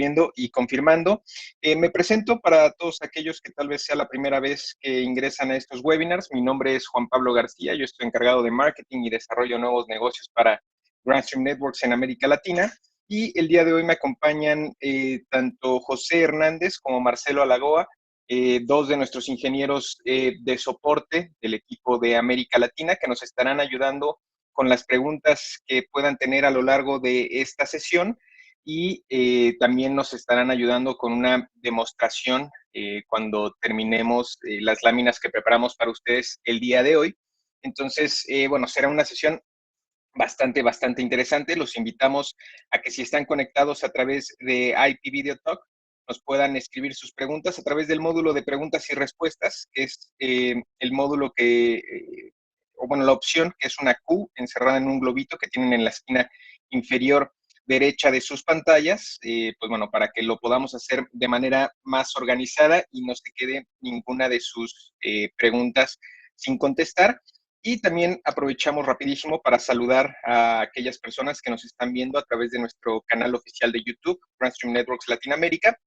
viendo y confirmando. Me presento para todos aquellos que tal vez sea la primera vez que ingresan a estos webinars. Mi nombre es Juan Pablo García, yo estoy encargado de marketing y desarrollo de nuevos negocios para Grandstream Networks en América Latina. Y el día de hoy me acompañan tanto José Hernández como Marcelo Alagoa, dos de nuestros ingenieros de soporte del equipo de América Latina, que nos estarán ayudando con las preguntas que puedan tener a lo largo de esta sesión, y también nos estarán ayudando con una demostración cuando terminemos las láminas que preparamos para ustedes el día de hoy. Entonces, bueno, será una sesión bastante interesante. Los invitamos a que si están conectados a través de IP Video Talk, nos puedan escribir sus preguntas a través del módulo de preguntas y respuestas, que es el módulo o bueno, la opción que es una Q encerrada en un globito que tienen en la esquina inferior derecha de sus pantallas, pues bueno, para que lo podamos hacer de manera más organizada y no se quede ninguna de sus preguntas sin contestar. Y también aprovechamos rapidísimo para saludar a aquellas personas que nos están viendo a través de nuestro canal oficial de YouTube, Grandstream Networks Latinoamérica.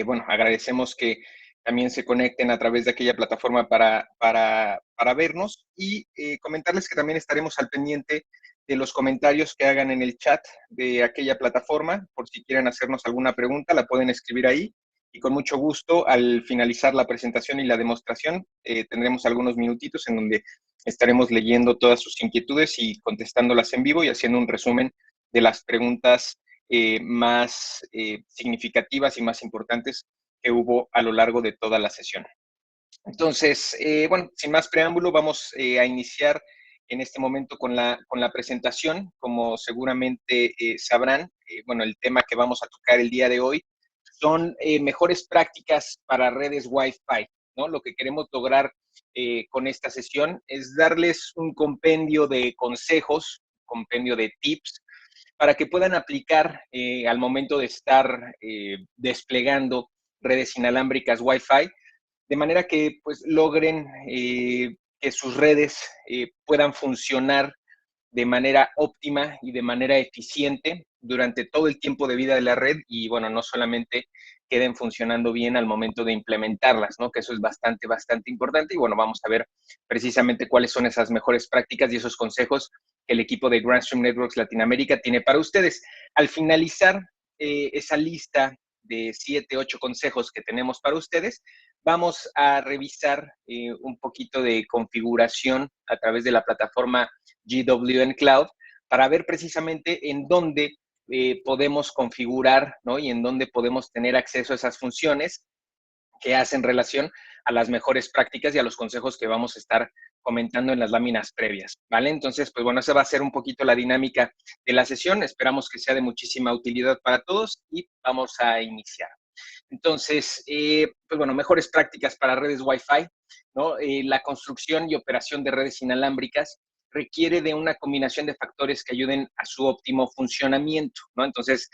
Bueno, agradecemos que también se conecten a través de aquella plataforma para vernos, y comentarles que también estaremos al pendiente de los comentarios que hagan en el chat de aquella plataforma. Por si quieren hacernos alguna pregunta, la pueden escribir ahí, y con mucho gusto, al finalizar la presentación y la demostración, tendremos algunos minutitos en donde estaremos leyendo todas sus inquietudes y contestándolas en vivo y haciendo un resumen de las preguntas más significativas y más importantes que hubo a lo largo de toda la sesión. Entonces, bueno, sin más preámbulo, vamos a iniciar en este momento con la presentación. Como seguramente sabrán, bueno, el tema que vamos a tocar el día de hoy son mejores prácticas para redes Wi-Fi, ¿no? Lo que queremos lograr con esta sesión es darles un compendio de consejos, compendio de tips, para que puedan aplicar al momento de estar desplegando redes inalámbricas Wi-Fi, de manera que pues logren que sus redes puedan funcionar de manera óptima y de manera eficiente durante todo el tiempo de vida de la red, y bueno, no solamente queden funcionando bien al momento de implementarlas, ¿no? Que eso es bastante importante. Y bueno, vamos a ver precisamente cuáles son esas mejores prácticas y esos consejos que el equipo de Grandstream Networks Latinoamérica tiene para ustedes. Al finalizar esa lista de 7, 8 consejos que tenemos para ustedes, vamos a revisar un poquito de configuración a través de la plataforma GWN Cloud, para ver precisamente en dónde podemos configurar, ¿no? Y en dónde podemos tener acceso a esas funciones que hacen relación a las mejores prácticas y a los consejos que vamos a estar comentando en las láminas previas, ¿vale? Entonces, pues bueno, esa va a ser un poquito la dinámica de la sesión. Esperamos que sea de muchísima utilidad para todos y vamos a iniciar. Entonces, pues bueno, mejores prácticas para redes Wi-Fi, ¿no? La construcción y operación de redes inalámbricas requiere de una combinación de factores que ayuden a su óptimo funcionamiento, ¿no? Entonces,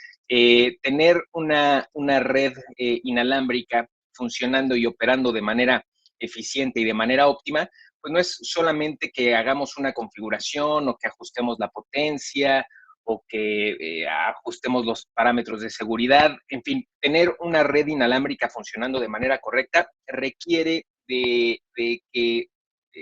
tener una red inalámbrica funcionando y operando de manera eficiente y de manera óptima, pues no es solamente que hagamos una configuración o que ajustemos la potencia o que ajustemos los parámetros de seguridad. En fin, tener una red inalámbrica funcionando de manera correcta requiere de que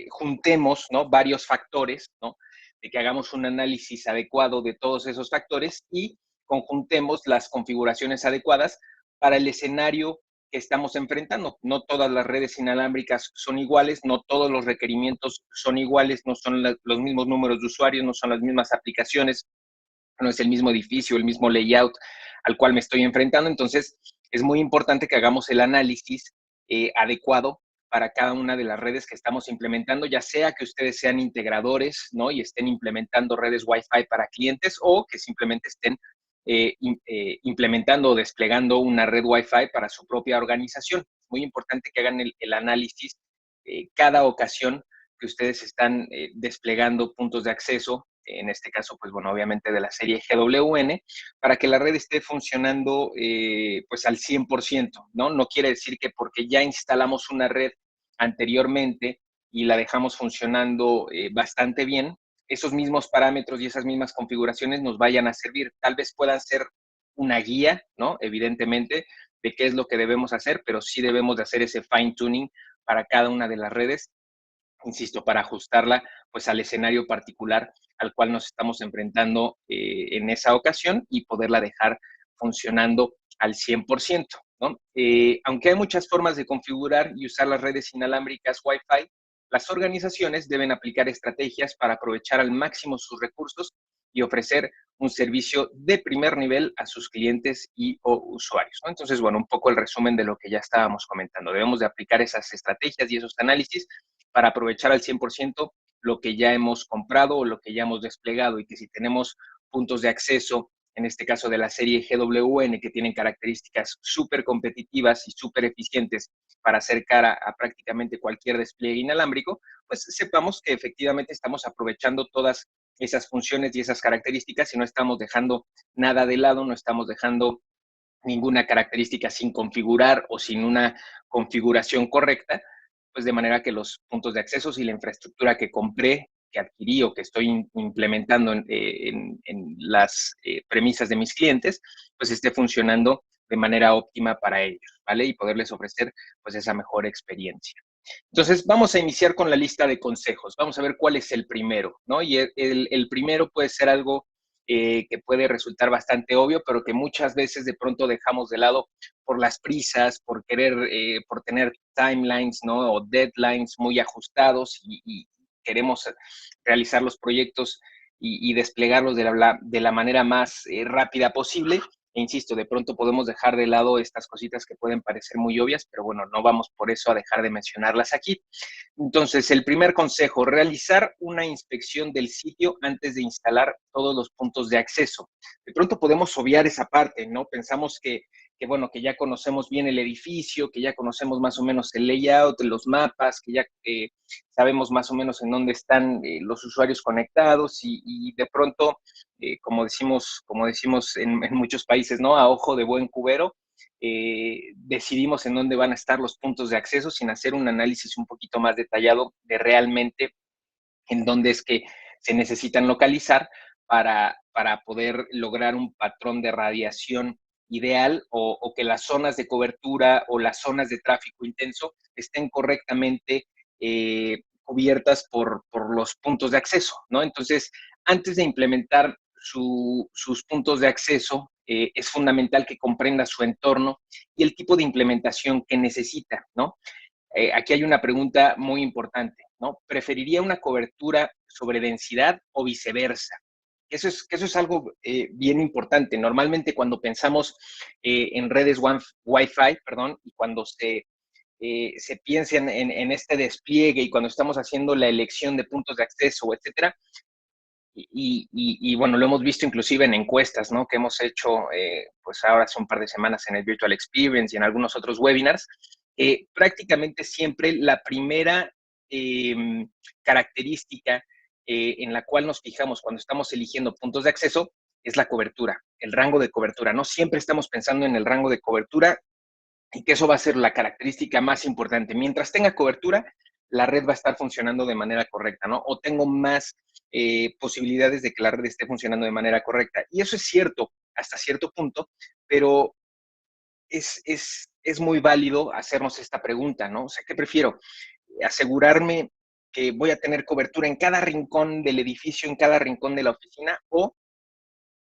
juntemos, ¿no? Varios factores, ¿no? De que hagamos un análisis adecuado de todos esos factores y conjuntemos las configuraciones adecuadas para el escenario que estamos enfrentando. No todas las redes inalámbricas son iguales, no todos los requerimientos son iguales, no son los mismos números de usuarios, no son las mismas aplicaciones, no es el mismo edificio, el mismo layout al cual me estoy enfrentando. Entonces, es muy importante que hagamos el análisis adecuado para cada una de las redes que estamos implementando, ya sea que ustedes sean integradores, ¿no? Y estén implementando redes Wi-Fi para clientes, o que simplemente estén implementando o desplegando una red Wi-Fi para su propia organización. Es muy importante que hagan el análisis cada ocasión que ustedes están desplegando puntos de acceso, en este caso, pues bueno, obviamente de la serie GWN, para que la red esté funcionando pues al 100%, ¿no? No quiere decir que porque ya instalamos una red anteriormente y la dejamos funcionando bastante bien, esos mismos parámetros y esas mismas configuraciones nos vayan a servir. Tal vez puedan ser una guía, ¿no? Evidentemente, de qué es lo que debemos hacer, pero sí debemos de hacer ese fine tuning para cada una de las redes, insisto, para ajustarla pues al escenario particular al cual nos estamos enfrentando en esa ocasión y poderla dejar funcionando al 100%, ¿no? Aunque hay muchas formas de configurar y usar las redes inalámbricas Wi-Fi, las organizaciones deben aplicar estrategias para aprovechar al máximo sus recursos y ofrecer un servicio de primer nivel a sus clientes y o usuarios, ¿no? Entonces, bueno, un poco el resumen de lo que ya estábamos comentando. Debemos de aplicar esas estrategias y esos análisis para aprovechar al 100% lo que ya hemos comprado o lo que ya hemos desplegado, y que si tenemos puntos de acceso, en este caso de la serie GWN, que tienen características súper competitivas y súper eficientes para hacer cara a prácticamente cualquier despliegue inalámbrico, pues sepamos que efectivamente estamos aprovechando todas esas funciones y esas características y no estamos dejando nada de lado, no estamos dejando ninguna característica sin configurar o sin una configuración correcta, pues de manera que los puntos de acceso y la infraestructura que compré, que adquirí o que estoy implementando en las premisas de mis clientes, pues esté funcionando de manera óptima para ellos, ¿vale? Y poderles ofrecer pues esa mejor experiencia. Entonces, vamos a iniciar con la lista de consejos. Vamos a ver cuál es el primero, ¿no? Y el primero puede ser algo que puede resultar bastante obvio, pero que muchas veces de pronto dejamos de lado por las prisas, por querer, por tener timelines, ¿no? O deadlines muy ajustados y queremos realizar los proyectos y desplegarlos de la manera más rápida posible. E insisto, de pronto podemos dejar de lado estas cositas que pueden parecer muy obvias, pero bueno, no vamos por eso a dejar de mencionarlas aquí. Entonces, el primer consejo, realizar una inspección del sitio antes de instalar todos los puntos de acceso. De pronto podemos obviar esa parte, ¿no? Pensamos bueno, que ya conocemos bien el edificio, que ya conocemos más o menos el layout, los mapas, que ya sabemos más o menos en dónde están los usuarios conectados y de pronto, como decimos en muchos países, ¿no? A ojo de buen cubero, decidimos en dónde van a estar los puntos de acceso sin hacer un análisis un poquito más detallado de realmente en dónde es que se necesitan localizar para poder lograr un patrón de radiación ideal o que las zonas de cobertura o las zonas de tráfico intenso estén correctamente cubiertas por los puntos de acceso, ¿no? Entonces, antes de implementar sus puntos de acceso, es fundamental que comprenda su entorno y el tipo de implementación que necesita, ¿no? Aquí hay una pregunta muy importante, ¿no? ¿Preferiría una cobertura sobre densidad o viceversa? Eso es algo bien importante. Normalmente cuando pensamos en redes Wi-Fi, perdón, y cuando se piensa en este despliegue y cuando estamos haciendo la elección de puntos de acceso, etcétera, bueno, lo hemos visto inclusive en encuestas, ¿no? Que hemos hecho, pues ahora hace un par de semanas en el Virtual Experience y en algunos otros webinars. Prácticamente siempre la primera característica en la cual nos fijamos cuando estamos eligiendo puntos de acceso es la cobertura, el rango de cobertura. No siempre estamos pensando en el rango de cobertura y que eso va a ser la característica más importante. Mientras tenga cobertura, la red va a estar funcionando de manera correcta, ¿no? O tengo más posibilidades de que la red esté funcionando de manera correcta. Y eso es cierto hasta cierto punto, pero es muy válido hacernos esta pregunta, ¿no? O sea, ¿qué prefiero? ¿Asegurarme que voy a tener cobertura en cada rincón del edificio, en cada rincón de la oficina? ¿O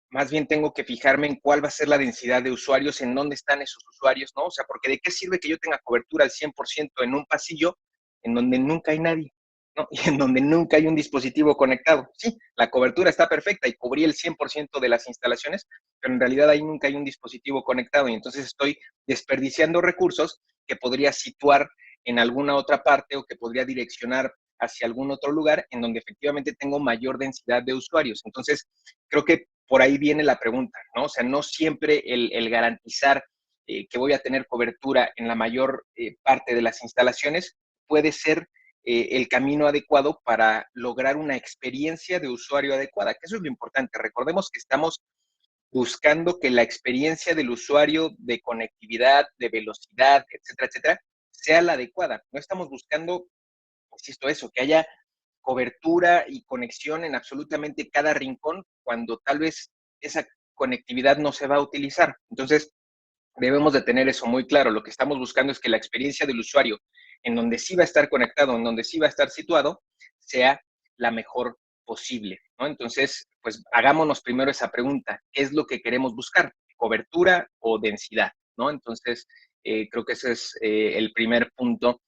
más bien tengo que fijarme en cuál va a ser la densidad de usuarios, en dónde están esos usuarios, ¿no? O sea, porque ¿de qué sirve que yo tenga cobertura al 100% en un pasillo en donde nunca hay nadie, ¿no? Y en donde nunca hay un dispositivo conectado? Sí, la cobertura está perfecta y cubrí el 100% de las instalaciones, pero en realidad ahí nunca hay un dispositivo conectado y entonces estoy desperdiciando recursos que podría situar en alguna otra parte o que podría direccionar hacia algún otro lugar en donde efectivamente tengo mayor densidad de usuarios. Entonces, creo que por ahí viene la pregunta, ¿no? O sea, no siempre el garantizar que voy a tener cobertura en la mayor parte de las instalaciones puede ser el camino adecuado para lograr una experiencia de usuario adecuada, que eso es lo importante. Recordemos que estamos buscando que la experiencia del usuario de conectividad, de velocidad, etcétera, etcétera, sea la adecuada. No estamos buscando, insisto, eso, que haya cobertura y conexión en absolutamente cada rincón, cuando tal vez esa conectividad no se va a utilizar. Entonces, debemos de tener eso muy claro. Lo que estamos buscando es que la experiencia del usuario, en donde sí va a estar conectado, en donde sí va a estar situado, sea la mejor posible, ¿no? Entonces, pues hagámonos primero esa pregunta: ¿qué es lo que queremos buscar? ¿Cobertura o densidad? ¿No? Entonces, creo que ese es el primer punto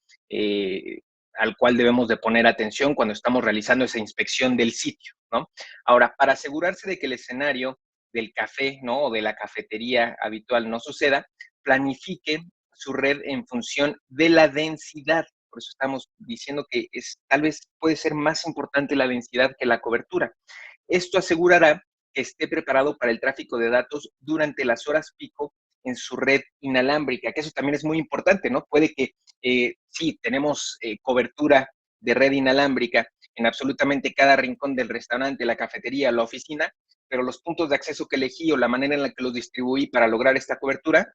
al cual debemos de poner atención cuando estamos realizando esa inspección del sitio, ¿no? Ahora, para asegurarse de que el escenario del café, ¿no? O de la cafetería habitual no suceda, planifique su red en función de la densidad. Por eso estamos diciendo que tal vez puede ser más importante la densidad que la cobertura. Esto asegurará que esté preparado para el tráfico de datos durante las horas pico en su red inalámbrica, que eso también es muy importante, ¿no? Puede que sí, tenemos cobertura de red inalámbrica en absolutamente cada rincón del restaurante, la cafetería, la oficina, pero los puntos de acceso que elegí o la manera en la que los distribuí para lograr esta cobertura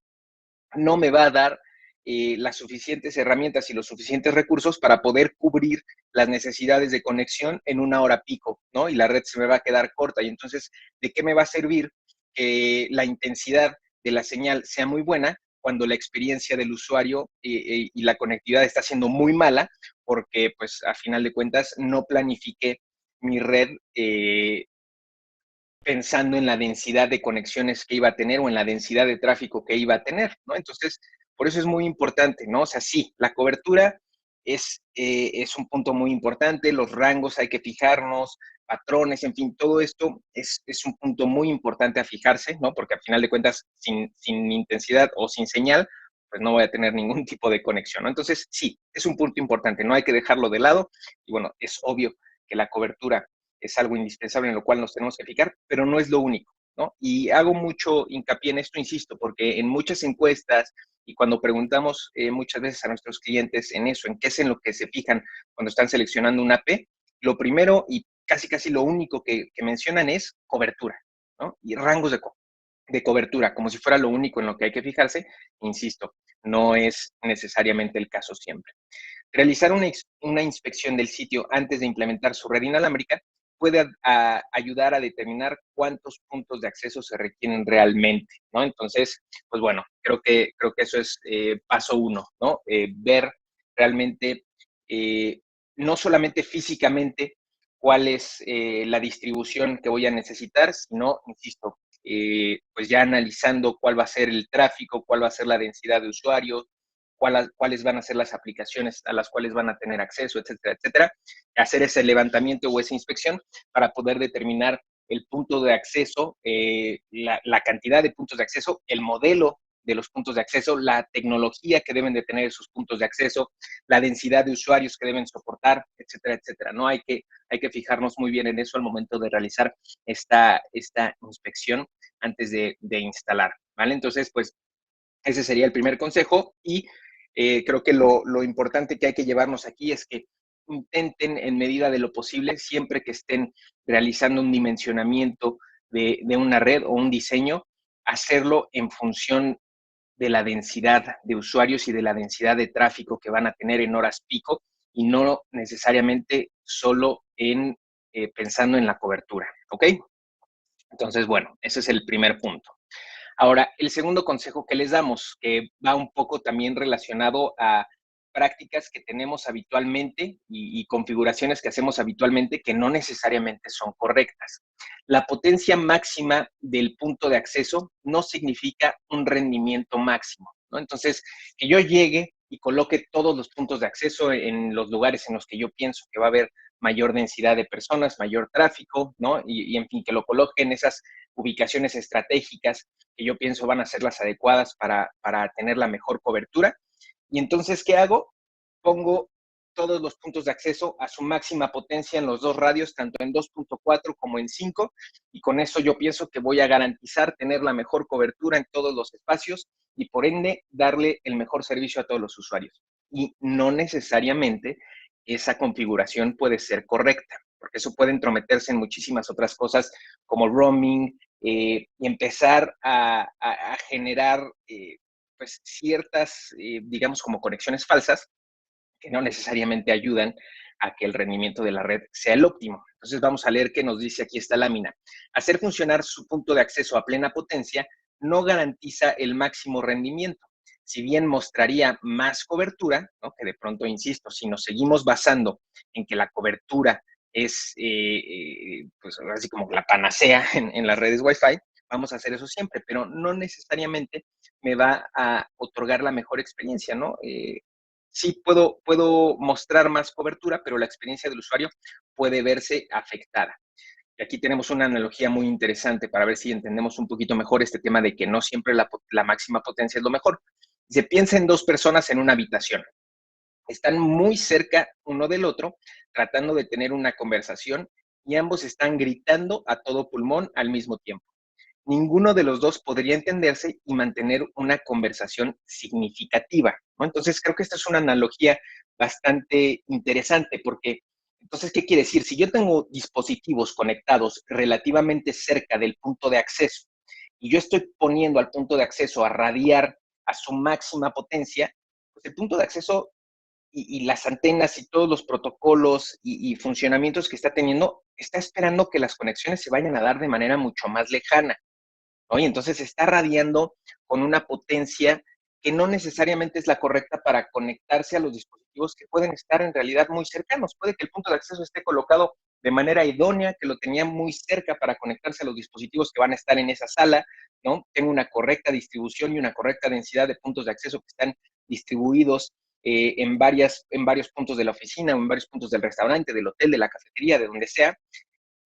no me va a dar las suficientes herramientas y los suficientes recursos para poder cubrir las necesidades de conexión en una hora pico, ¿no? Y la red se me va a quedar corta. Y entonces, ¿de qué me va a servir que la intensidad de la señal sea muy buena cuando la experiencia del usuario y la conectividad está siendo muy mala? Porque, pues, a final de cuentas, no planifiqué mi red pensando en la densidad de conexiones que iba a tener o en la densidad de tráfico que iba a tener, ¿no? Entonces, por eso es muy importante, ¿no? O sea, sí, la cobertura es un punto muy importante, los rangos hay que fijarnos, patrones, en fin, todo esto es un punto muy importante a fijarse, ¿no? Porque al final de cuentas, sin intensidad o sin señal, pues no voy a tener ningún tipo de conexión, ¿no? Entonces, sí, es un punto importante, no hay que dejarlo de lado y bueno, es obvio que la cobertura es algo indispensable en lo cual nos tenemos que fijar, pero no es lo único, ¿no? Y hago mucho hincapié en esto, insisto, porque en muchas encuestas y cuando preguntamos muchas veces a nuestros clientes en eso, en qué es en lo que se fijan cuando están seleccionando una AP, lo primero y casi lo único que mencionan es cobertura, ¿no? Y rangos de cobertura, como si fuera lo único en lo que hay que fijarse, insisto, no es necesariamente el caso siempre. Realizar una inspección del sitio antes de implementar su red inalámbrica puede ayudar a determinar cuántos puntos de acceso se requieren realmente, ¿no? Entonces, pues bueno, creo que eso es paso uno, ¿no? Ver realmente, eh, no solamente físicamente, cuál es la distribución que voy a necesitar, sino, insisto, pues ya analizando cuál va a ser el tráfico, cuál va a ser la densidad de usuarios, cuáles van a ser las aplicaciones a las cuales van a tener acceso, etcétera, etcétera. Hacer ese levantamiento o esa inspección para poder determinar el punto de acceso, la cantidad de puntos de acceso, el modelo de los puntos de acceso, la tecnología que deben de tener esos puntos de acceso, la densidad de usuarios que deben soportar, etcétera, etcétera. No hay que fijarnos muy bien en eso al momento de realizar esta inspección antes de instalar, ¿vale? Entonces, pues ese sería el primer consejo y creo que lo importante que hay que llevarnos aquí es que intenten en medida de lo posible, siempre que estén realizando un dimensionamiento de una red o un diseño, hacerlo en función de la densidad de usuarios y de la densidad de tráfico que van a tener en horas pico y no necesariamente solo pensando en la cobertura, ¿ok? Entonces, bueno, ese es el primer punto. Ahora, el segundo consejo que les damos, que va un poco también relacionado a prácticas que tenemos habitualmente y configuraciones que hacemos habitualmente que no necesariamente son correctas. La potencia máxima del punto de acceso no significa un rendimiento máximo, ¿no? Entonces, que yo llegue y coloque todos los puntos de acceso en los lugares en los que yo pienso que va a haber mayor densidad de personas, mayor tráfico, ¿no? Y en fin, que lo coloque en esas ubicaciones estratégicas que yo pienso van a ser las adecuadas para tener la mejor cobertura. Y entonces, ¿qué hago? Pongo todos los puntos de acceso a su máxima potencia en los dos radios, tanto en 2.4 como en 5, y con eso yo pienso que voy a garantizar tener la mejor cobertura en todos los espacios y por ende darle el mejor servicio a todos los usuarios. Y no necesariamente esa configuración puede ser correcta, porque eso puede entrometerse en muchísimas otras cosas como roaming, y empezar a generar pues ciertas, digamos, como conexiones falsas que no necesariamente ayudan a que el rendimiento de la red sea el óptimo. Entonces vamos a leer qué nos dice aquí esta lámina. Hacer funcionar su punto de acceso a plena potencia no garantiza el máximo rendimiento. Si bien mostraría más cobertura, ¿no? Que de pronto, insisto, si nos seguimos basando en que la cobertura es pues así como la panacea en las redes Wi-Fi, vamos a hacer eso siempre, pero no necesariamente me va a otorgar la mejor experiencia, ¿no? Sí puedo mostrar más cobertura, pero la experiencia del usuario puede verse afectada. Y aquí tenemos una analogía muy interesante para ver si entendemos un poquito mejor este tema de que no siempre la máxima potencia es lo mejor. Se piensa en dos personas en una habitación. Están muy cerca uno del otro, tratando de tener una conversación y ambos están gritando a todo pulmón al mismo tiempo. Ninguno de los dos podría entenderse y mantener una conversación significativa, ¿no? Entonces, creo que esta es una analogía bastante interesante porque, entonces, ¿qué quiere decir? Si yo tengo dispositivos conectados relativamente cerca del punto de acceso y yo estoy poniendo al punto de acceso a radiar a su máxima potencia, pues el punto de acceso y las antenas y todos los protocolos y funcionamientos que está teniendo, está esperando que las conexiones se vayan a dar de manera mucho más lejana, ¿no? Y entonces está radiando con una potencia que no necesariamente es la correcta para conectarse a los dispositivos que pueden estar en realidad muy cercanos. Puede que el punto de acceso esté colocado de manera idónea, que lo tenía muy cerca para conectarse a los dispositivos que van a estar en esa sala, ¿no? Tengo una correcta distribución y una correcta densidad de puntos de acceso que están distribuidos en varios puntos de la oficina o en varios puntos del restaurante, del hotel, de la cafetería, de donde sea,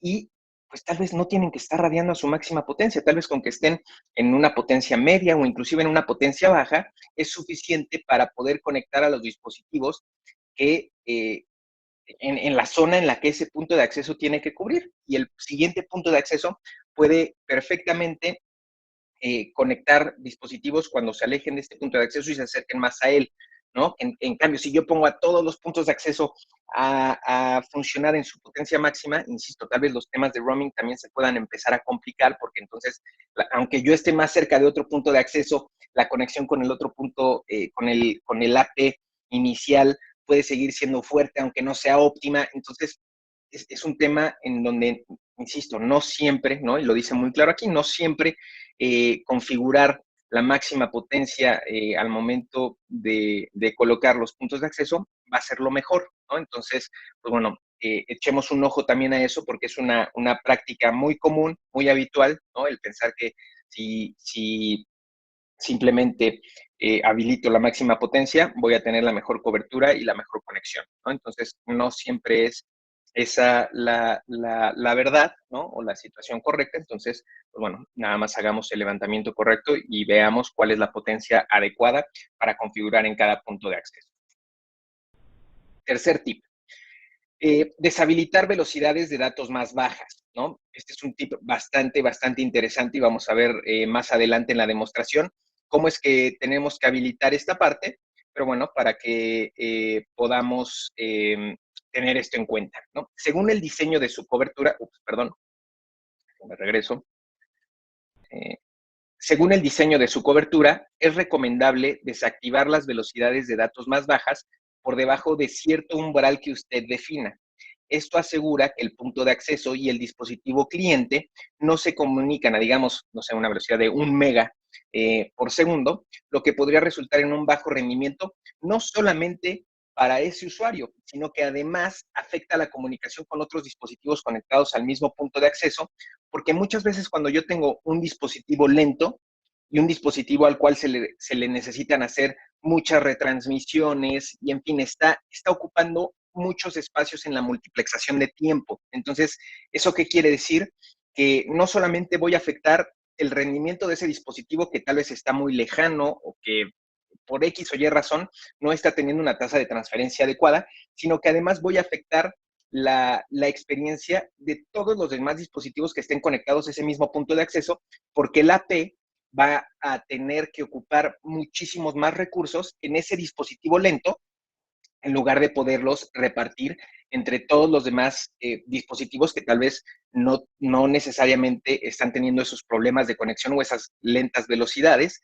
y pues tal vez no tienen que estar radiando a su máxima potencia, tal vez con que estén en una potencia media o inclusive en una potencia baja, es suficiente para poder conectar a los dispositivos que en la zona en la que ese punto de acceso tiene que cubrir. Y el siguiente punto de acceso puede perfectamente conectar dispositivos cuando se alejen de este punto de acceso y se acerquen más a él, ¿no? En cambio, si yo pongo a todos los puntos de acceso a funcionar en su potencia máxima, insisto, tal vez los temas de roaming también se puedan empezar a complicar, porque entonces, aunque yo esté más cerca de otro punto de acceso, la conexión con el otro punto, con el AP inicial, puede seguir siendo fuerte, aunque no sea óptima. Entonces, es un tema en donde, insisto, no siempre, ¿no? Y lo dice muy claro aquí, no siempre configurar la máxima potencia al momento de colocar los puntos de acceso va a ser lo mejor, ¿no? Entonces, pues bueno, echemos un ojo también a eso porque es una práctica muy común, muy habitual, ¿no? El pensar que si simplemente habilito la máxima potencia, voy a tener la mejor cobertura y la mejor conexión, ¿no? Entonces, no siempre es esa la verdad, ¿no? O la situación correcta. Entonces, pues bueno, nada más hagamos el levantamiento correcto y veamos cuál es la potencia adecuada para configurar en cada punto de acceso. Tercer tip, deshabilitar velocidades de datos más bajas, ¿no? Este es un tip bastante interesante y vamos a ver más adelante en la demostración cómo es que tenemos que habilitar esta parte, pero bueno, para que podamos tener esto en cuenta, ¿no? Según el diseño de su cobertura, perdón, me regreso. Eh, Según el diseño de su cobertura, es recomendable desactivar las velocidades de datos más bajas por debajo de cierto umbral que usted defina. Esto asegura que el punto de acceso y el dispositivo cliente no se comunican a, digamos, no sé, una velocidad de 1 mega por segundo, lo que podría resultar en un bajo rendimiento, no solamente para ese usuario, sino que además afecta la comunicación con otros dispositivos conectados al mismo punto de acceso, porque muchas veces cuando yo tengo un dispositivo lento y un dispositivo al cual se le necesitan hacer muchas retransmisiones y en fin, está ocupando muchos espacios en la multiplexación de tiempo. Entonces, ¿eso qué quiere decir? Que no solamente voy a afectar el rendimiento de ese dispositivo que tal vez está muy lejano o que por X o Y razón no está teniendo una tasa de transferencia adecuada, sino que además voy a afectar la experiencia de todos los demás dispositivos que estén conectados a ese mismo punto de acceso, porque el AP va a tener que ocupar muchísimos más recursos en ese dispositivo lento en lugar de poderlos repartir entre todos los demás dispositivos que tal vez no necesariamente están teniendo esos problemas de conexión o esas lentas velocidades.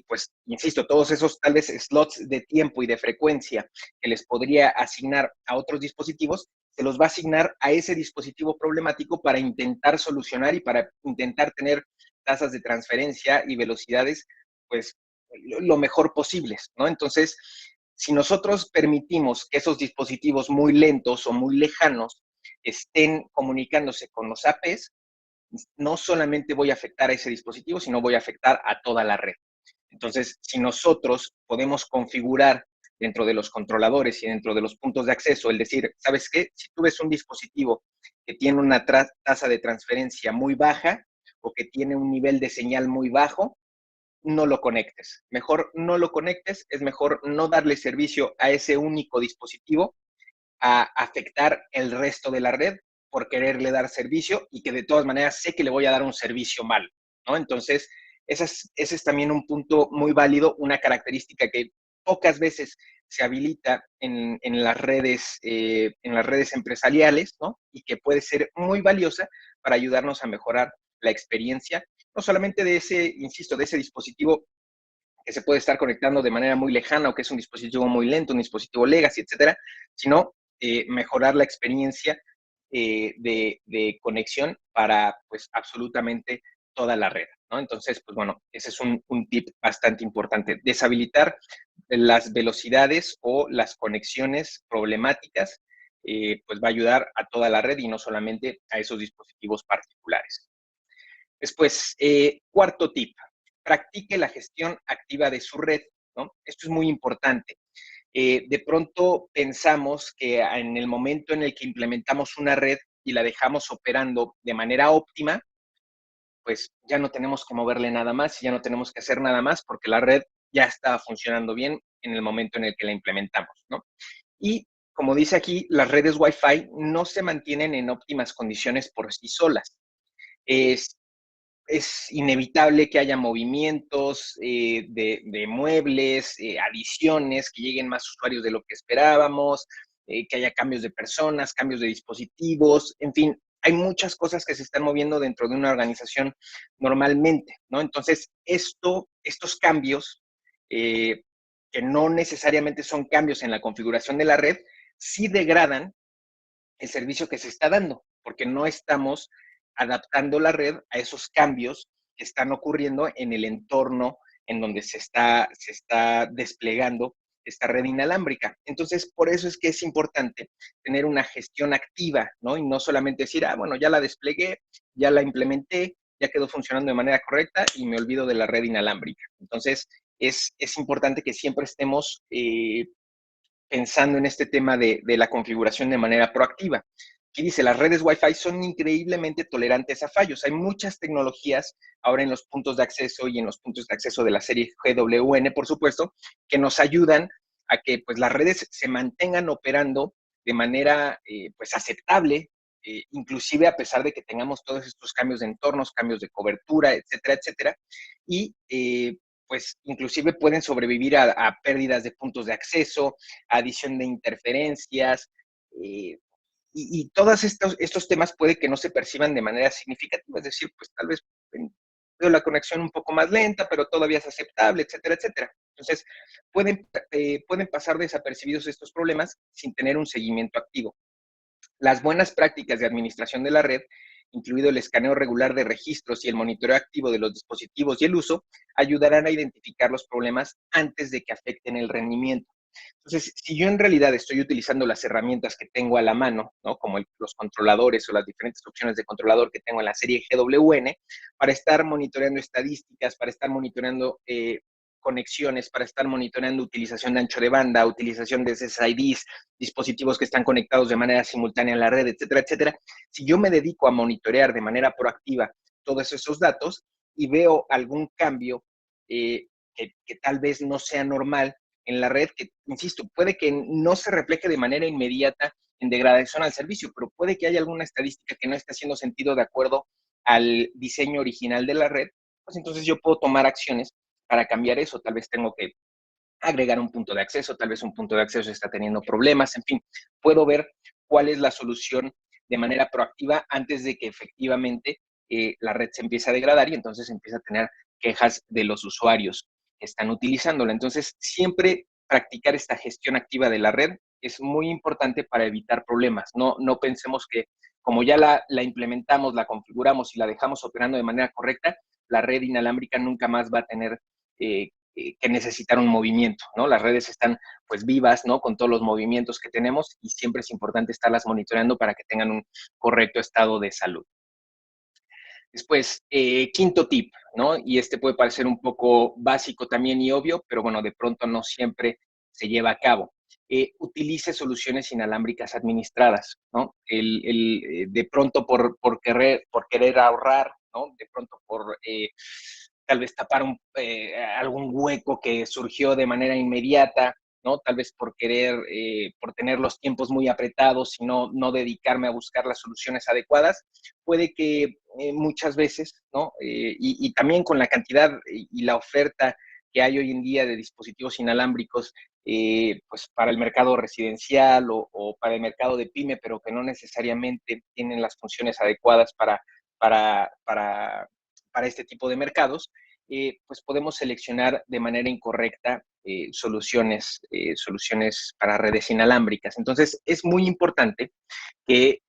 pues, insisto, todos esos tal vez slots de tiempo y de frecuencia que les podría asignar a otros dispositivos, se los va a asignar a ese dispositivo problemático para intentar solucionar y para intentar tener tasas de transferencia y velocidades, pues, lo mejor posibles, ¿no? Entonces, si nosotros permitimos que esos dispositivos muy lentos o muy lejanos estén comunicándose con los APs, no solamente voy a afectar a ese dispositivo, sino voy a afectar a toda la red. Entonces, si nosotros podemos configurar dentro de los controladores y dentro de los puntos de acceso, el decir, ¿sabes qué? Si tú ves un dispositivo que tiene una tasa de transferencia muy baja o que tiene un nivel de señal muy bajo, no lo conectes. Mejor no lo conectes, es mejor no darle servicio a ese único dispositivo a afectar el resto de la red por quererle dar servicio y que de todas maneras sé que le voy a dar un servicio mal, ¿no? Entonces, ese es también un punto muy válido, una característica que pocas veces se habilita en las redes empresariales, ¿no? Y que puede ser muy valiosa para ayudarnos a mejorar la experiencia, no solamente de ese, insisto, de ese dispositivo que se puede estar conectando de manera muy lejana o que es un dispositivo muy lento, un dispositivo legacy, etcétera, sino mejorar la experiencia de conexión para pues absolutamente toda la red, ¿no? Entonces, pues bueno, ese es un tip bastante importante. Deshabilitar las velocidades o las conexiones problemáticas, pues va a ayudar a toda la red y no solamente a esos dispositivos particulares. Después, cuarto tip, practique la gestión activa de su red, ¿no? Esto es muy importante. De pronto pensamos que en el momento en el que implementamos una red y la dejamos operando de manera óptima, pues ya no tenemos que moverle nada más y ya no tenemos que hacer nada más porque la red ya está funcionando bien en el momento en el que la implementamos, ¿no? Y como dice aquí, las redes Wi-Fi no se mantienen en óptimas condiciones por sí solas. Es es inevitable que haya movimientos de muebles, adiciones, que lleguen más usuarios de lo que esperábamos, que haya cambios de personas, cambios de dispositivos, en fin, hay muchas cosas que se están moviendo dentro de una organización normalmente, ¿no? Entonces, estos cambios, eh, que no necesariamente son cambios en la configuración de la red, sí degradan el servicio que se está dando, porque no estamos adaptando la red a esos cambios que están ocurriendo en el entorno en donde se está desplegando esta red inalámbrica. Entonces, por eso es que es importante tener una gestión activa, ¿no? Y no solamente decir, ah, bueno, ya la desplegué, ya la implementé, ya quedó funcionando de manera correcta y me olvido de la red inalámbrica. Entonces, es importante que siempre estemos pensando en este tema de la configuración de manera proactiva. Aquí dice, las redes Wi-Fi son increíblemente tolerantes a fallos. Hay muchas tecnologías ahora en los puntos de acceso y en los puntos de acceso de la serie GWN, por supuesto, que nos ayudan a que pues, las redes se mantengan operando de manera pues, aceptable, inclusive a pesar de que tengamos todos estos cambios de entornos, cambios de cobertura, etcétera, etcétera. Y pues inclusive pueden sobrevivir a pérdidas de puntos de acceso, adición de interferencias, y todos estos temas puede que no se perciban de manera significativa, es decir, pues tal vez veo la conexión un poco más lenta, pero todavía es aceptable, etcétera, etcétera. Entonces, pueden pasar desapercibidos estos problemas sin tener un seguimiento activo. Las buenas prácticas de administración de la red, incluido el escaneo regular de registros y el monitoreo activo de los dispositivos y el uso, ayudarán a identificar los problemas antes de que afecten el rendimiento. Entonces, si yo en realidad estoy utilizando las herramientas que tengo a la mano, ¿no? Como los controladores o las diferentes opciones de controlador que tengo en la serie GWN, para estar monitoreando estadísticas, para estar monitoreando conexiones, para estar monitoreando utilización de ancho de banda, utilización de SSIDs, dispositivos que están conectados de manera simultánea en la red, etcétera, etcétera. Si yo me dedico a monitorear de manera proactiva todos esos datos y veo algún cambio que tal vez no sea normal en la red, que, insisto, puede que no se refleje de manera inmediata en degradación al servicio, pero puede que haya alguna estadística que no esté haciendo sentido de acuerdo al diseño original de la red, pues entonces yo puedo tomar acciones para cambiar eso. Tal vez tengo que agregar un punto de acceso, tal vez un punto de acceso está teniendo problemas, en fin, puedo ver cuál es la solución de manera proactiva antes de que efectivamente la red se empiece a degradar y entonces empiece a tener quejas de los usuarios que están utilizándola. Entonces, siempre practicar esta gestión activa de la red es muy importante para evitar problemas. No pensemos que como ya la implementamos, la configuramos y la dejamos operando de manera correcta, la red inalámbrica nunca más va a tener que necesitar un movimiento, ¿no? Las redes están pues vivas, ¿no? Con todos los movimientos que tenemos y siempre es importante estarlas monitoreando para que tengan un correcto estado de salud. Después, quinto tip, ¿no? Y este puede parecer un poco básico también y obvio, pero bueno, de pronto no siempre se lleva a cabo. Utilice soluciones inalámbricas administradas, ¿no? De pronto por querer ahorrar, ¿no? De pronto por tal vez tapar algún hueco que surgió de manera inmediata, ¿no? Tal vez por querer, por tener los tiempos muy apretados y no dedicarme a buscar las soluciones adecuadas, puede que muchas veces, ¿no? Y también con la cantidad y la oferta que hay hoy en día de dispositivos inalámbricos, pues para el mercado residencial o para el mercado de pyme, pero que no necesariamente tienen las funciones adecuadas para, para, para este tipo de mercados, pues podemos seleccionar de manera incorrecta soluciones para redes inalámbricas. Entonces, es muy importante que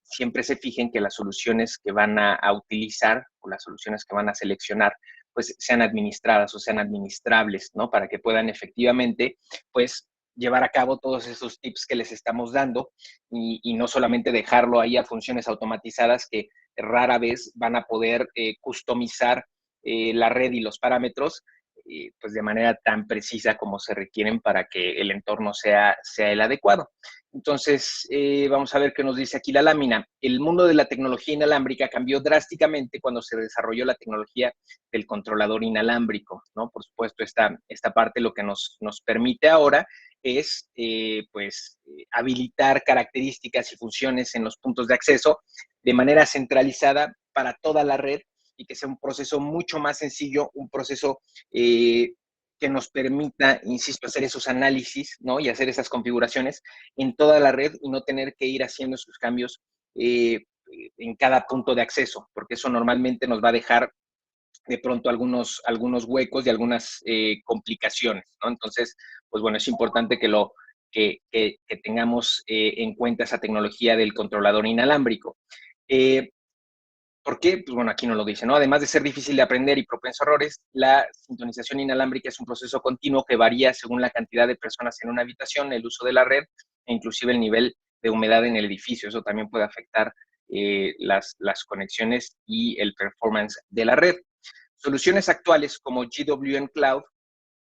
siempre se fijen que las soluciones que van a utilizar o las soluciones que van a seleccionar pues sean administradas o sean administrables, ¿no? Para que puedan efectivamente pues llevar a cabo todos esos tips que les estamos dando y no solamente dejarlo ahí a funciones automatizadas que rara vez van a poder customizar la red y los parámetros pues de manera tan precisa como se requieren para que el entorno sea el adecuado. Entonces, vamos a ver qué nos dice aquí la lámina. El mundo de la tecnología inalámbrica cambió drásticamente cuando se desarrolló la tecnología del controlador inalámbrico, ¿no? Por supuesto, esta parte lo que nos permite ahora es, habilitar características y funciones en los puntos de acceso de manera centralizada para toda la red y que sea un proceso mucho más sencillo, un proceso que nos permita, insisto, hacer esos análisis, ¿no? Y hacer esas configuraciones en toda la red y no tener que ir haciendo esos cambios en cada punto de acceso, porque eso normalmente nos va a dejar de pronto algunos huecos y algunas complicaciones, ¿no? Entonces, pues bueno, es importante que tengamos en cuenta esa tecnología del controlador inalámbrico. ¿Por qué? Pues bueno, aquí no lo dice, ¿no? Además de ser difícil de aprender y propenso a errores, la sintonización inalámbrica es un proceso continuo que varía según la cantidad de personas en una habitación, el uso de la red e inclusive el nivel de humedad en el edificio. Eso también puede afectar las conexiones y el performance de la red. Soluciones actuales como GWN Cloud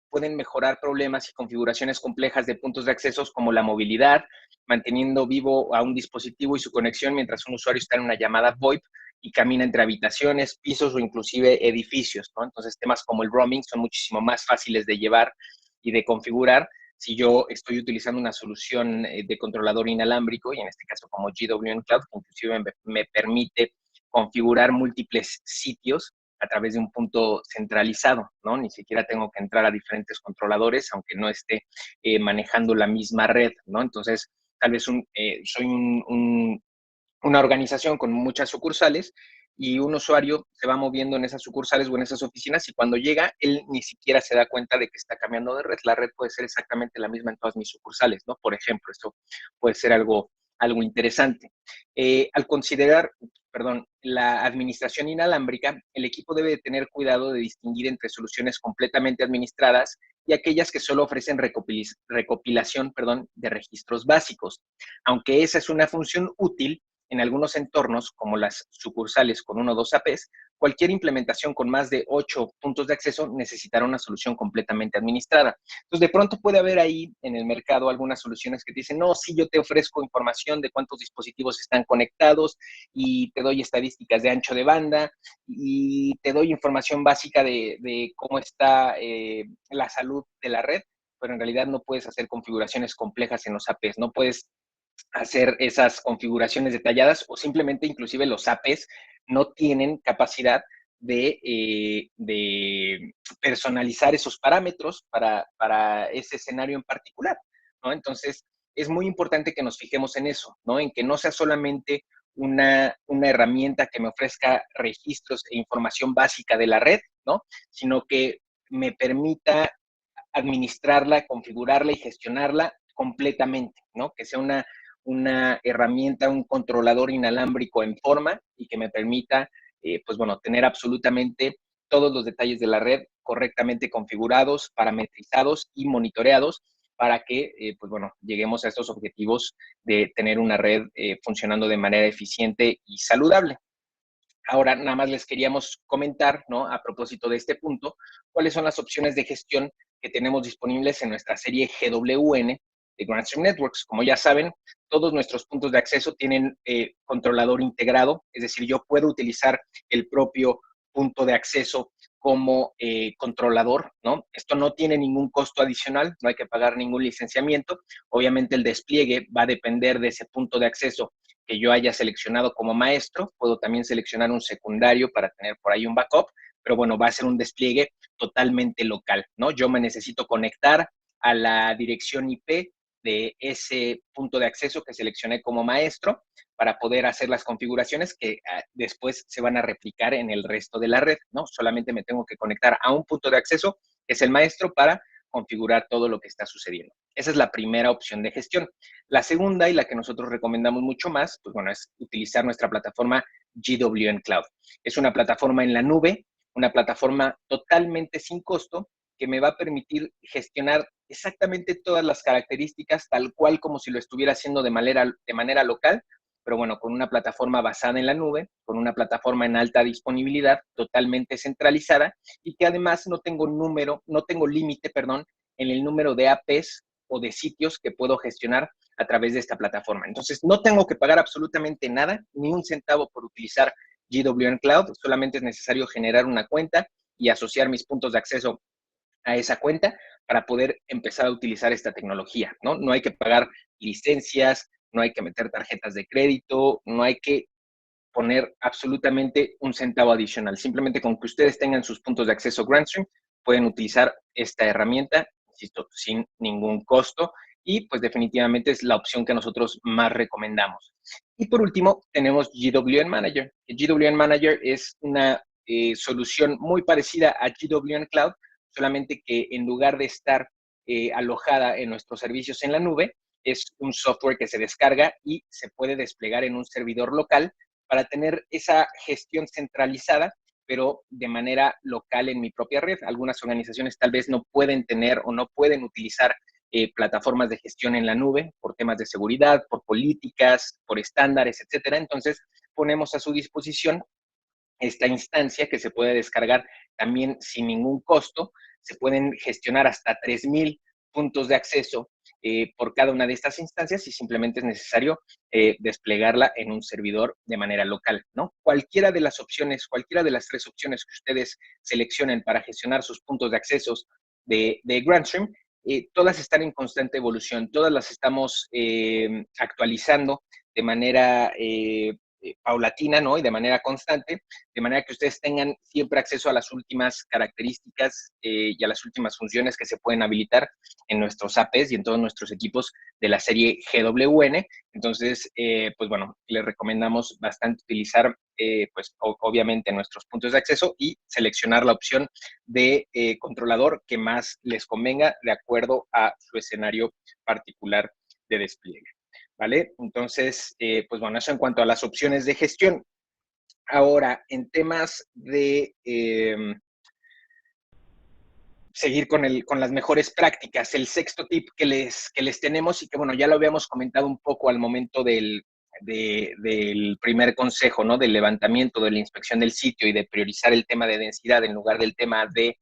pueden mejorar problemas y configuraciones complejas de puntos de acceso como la movilidad, manteniendo vivo a un dispositivo y su conexión mientras un usuario está en una llamada VoIP y camina entre habitaciones, pisos o inclusive edificios, ¿no? Entonces, temas como el roaming son muchísimo más fáciles de llevar y de configurar si yo estoy utilizando una solución de controlador inalámbrico, y en este caso como GWN Cloud, que inclusive me permite configurar múltiples sitios a través de un punto centralizado, ¿no? Ni siquiera tengo que entrar a diferentes controladores, aunque no esté manejando la misma red, ¿no? Entonces, tal vez soy una organización con muchas sucursales y un usuario se va moviendo en esas sucursales o en esas oficinas y cuando llega, él ni siquiera se da cuenta de que está cambiando de red. La red puede ser exactamente la misma en todas mis sucursales, ¿no? Por ejemplo, esto puede ser algo interesante. Al considerar, perdón, la administración inalámbrica, el equipo debe de tener cuidado de distinguir entre soluciones completamente administradas y aquellas que solo ofrecen recopilación, de registros básicos. Aunque esa es una función útil, en algunos entornos, como las sucursales con 1 o 2 APs, cualquier implementación con más de 8 puntos de acceso necesitará una solución completamente administrada. Entonces, de pronto puede haber ahí en el mercado algunas soluciones que te dicen, no, sí, yo te ofrezco información de cuántos dispositivos están conectados y te doy estadísticas de ancho de banda y te doy información básica de cómo está la salud de la red, pero en realidad no puedes hacer configuraciones complejas en los APs, no puedes hacer esas configuraciones detalladas o simplemente inclusive los APs no tienen capacidad de personalizar esos parámetros para ese escenario en particular, ¿no? Entonces, es muy importante que nos fijemos en eso, ¿no? En que no sea solamente una herramienta que me ofrezca registros e información básica de la red, ¿no? Sino que me permita administrarla, configurarla y gestionarla completamente, ¿no? Que sea una herramienta, un controlador inalámbrico en forma y que me permita, pues bueno, tener absolutamente todos los detalles de la red correctamente configurados, parametrizados y monitoreados para que, pues bueno, lleguemos a estos objetivos de tener una red funcionando de manera eficiente y saludable. Ahora, nada más les queríamos comentar, ¿no? A propósito de este punto, cuáles son las opciones de gestión que tenemos disponibles en nuestra serie GWN de Grandstream Networks. Como ya saben, todos nuestros puntos de acceso tienen controlador integrado, es decir, yo puedo utilizar el propio punto de acceso como controlador, ¿no? Esto no tiene ningún costo adicional, no hay que pagar ningún licenciamiento. Obviamente el despliegue va a depender de ese punto de acceso que yo haya seleccionado como maestro. Puedo también seleccionar un secundario para tener por ahí un backup, pero bueno, va a ser un despliegue totalmente local, ¿no? Yo me necesito conectar a la dirección IP de ese punto de acceso que seleccioné como maestro para poder hacer las configuraciones que después se van a replicar en el resto de la red, ¿no? Solamente me tengo que conectar a un punto de acceso, que es el maestro, para configurar todo lo que está sucediendo. Esa es la primera opción de gestión. La segunda, y la que nosotros recomendamos mucho más, pues bueno, es utilizar nuestra plataforma GWN Cloud. Es una plataforma en la nube, una plataforma totalmente sin costo, que me va a permitir gestionar exactamente todas las características, tal cual como si lo estuviera haciendo de manera local, pero bueno, con una plataforma basada en la nube, con una plataforma en alta disponibilidad, totalmente centralizada, y que además no tengo límite, perdón, en el número de APs o de sitios que puedo gestionar a través de esta plataforma. Entonces, no tengo que pagar absolutamente nada, ni un centavo por utilizar GWN Cloud, solamente es necesario generar una cuenta y asociar mis puntos de acceso a esa cuenta para poder empezar a utilizar esta tecnología, ¿no? No hay que pagar licencias, no hay que meter tarjetas de crédito, no hay que poner absolutamente un centavo adicional. Simplemente con que ustedes tengan sus puntos de acceso Grandstream, pueden utilizar esta herramienta, insisto, sin ningún costo, y pues definitivamente es la opción que nosotros más recomendamos. Y por último, tenemos GWN Manager. GWN Manager es una solución muy parecida a GWN Cloud, solamente que en lugar de estar alojada en nuestros servicios en la nube, es un software que se descarga y se puede desplegar en un servidor local para tener esa gestión centralizada, pero de manera local en mi propia red. Algunas organizaciones tal vez no pueden tener o no pueden utilizar plataformas de gestión en la nube por temas de seguridad, por políticas, por estándares, etcétera. Entonces, ponemos a su disposición esta instancia que se puede descargar también sin ningún costo. Se pueden gestionar hasta 3,000 puntos de acceso por cada una de estas instancias y simplemente es necesario desplegarla en un servidor de manera local, ¿no? Cualquiera de las opciones, cualquiera de las tres opciones que ustedes seleccionen para gestionar sus puntos de accesos de Grandstream, todas están en constante evolución, todas las estamos actualizando de manera paulatina, ¿no? Y de manera constante, de manera que ustedes tengan siempre acceso a las últimas características y a las últimas funciones que se pueden habilitar en nuestros APs y en todos nuestros equipos de la serie GWN. Entonces, pues bueno, les recomendamos bastante utilizar, pues obviamente nuestros puntos de acceso y seleccionar la opción de controlador que más les convenga de acuerdo a su escenario particular de despliegue. ¿Vale? Entonces, pues bueno, eso en cuanto a las opciones de gestión. Ahora, en temas de seguir con las mejores prácticas, el sexto tip que les tenemos y que, bueno, ya lo habíamos comentado un poco al momento del primer consejo, ¿no? Del levantamiento, de la inspección del sitio y de priorizar el tema de densidad en lugar del tema de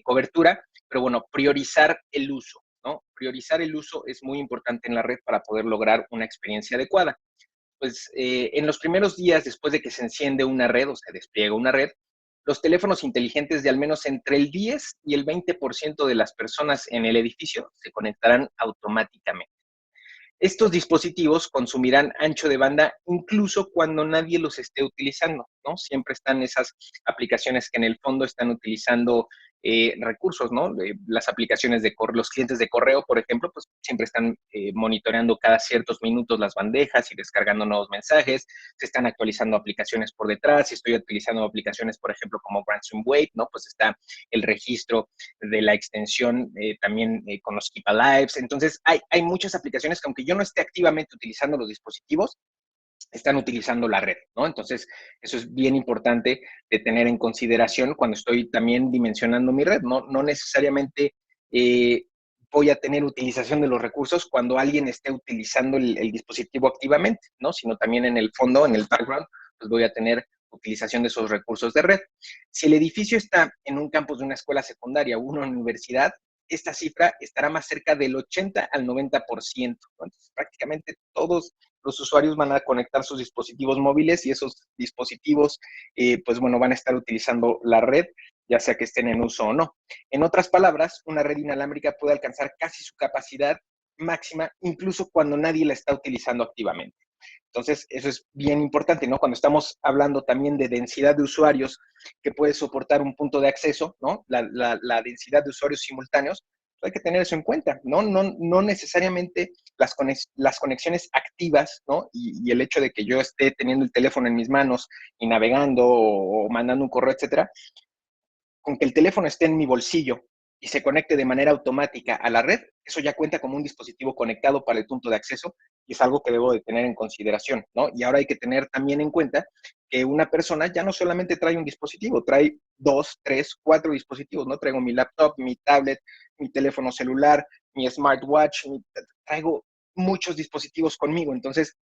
cobertura, pero bueno, priorizar el uso, ¿no? Priorizar el uso es muy importante en la red para poder lograr una experiencia adecuada. Pues en los primeros días después de que se enciende una red o se despliega una red, los teléfonos inteligentes de al menos entre el 10 y el 20% de las personas en el edificio se conectarán automáticamente. Estos dispositivos consumirán ancho de banda incluso cuando nadie los esté utilizando, ¿no? Siempre están esas aplicaciones que en el fondo están utilizando recursos, ¿no? Las aplicaciones de los clientes de correo, por ejemplo, pues siempre están monitoreando cada ciertos minutos las bandejas y descargando nuevos mensajes, se están actualizando aplicaciones por detrás, si estoy utilizando aplicaciones, por ejemplo, como Ransomware, ¿no? Pues está el registro de la extensión también con los Keep Alives. Entonces, hay muchas aplicaciones que aunque yo no esté activamente utilizando los dispositivos, están utilizando la red, ¿no? Entonces, eso es bien importante de tener en consideración cuando estoy también dimensionando mi red. No necesariamente voy a tener utilización de los recursos cuando alguien esté utilizando el dispositivo activamente, ¿no? Sino también en el fondo, en el background, pues voy a tener utilización de esos recursos de red. Si el edificio está en un campus de una escuela secundaria o una universidad, esta cifra estará más cerca del 80 al 90%, ¿no? Entonces, prácticamente todos los usuarios van a conectar sus dispositivos móviles y esos dispositivos, pues bueno, van a estar utilizando la red, ya sea que estén en uso o no. En otras palabras, una red inalámbrica puede alcanzar casi su capacidad máxima, incluso cuando nadie la está utilizando activamente. Entonces, eso es bien importante, ¿no? Cuando estamos hablando también de densidad de usuarios que puede soportar un punto de acceso, ¿no? La densidad de usuarios simultáneos, hay que tener eso en cuenta, ¿no? No necesariamente las conexiones activas, ¿no? Y el hecho de que yo esté teniendo el teléfono en mis manos y navegando o mandando un correo, etcétera, con que el teléfono esté en mi bolsillo y se conecte de manera automática a la red, eso ya cuenta como un dispositivo conectado para el punto de acceso y es algo que debo de tener en consideración, ¿no? Y ahora hay que tener también en cuenta que una persona ya no solamente trae un dispositivo, trae 2, 3, 4 dispositivos, ¿no? Traigo mi laptop, mi tablet, mi teléfono celular, mi smartwatch, traigo muchos dispositivos conmigo, entonces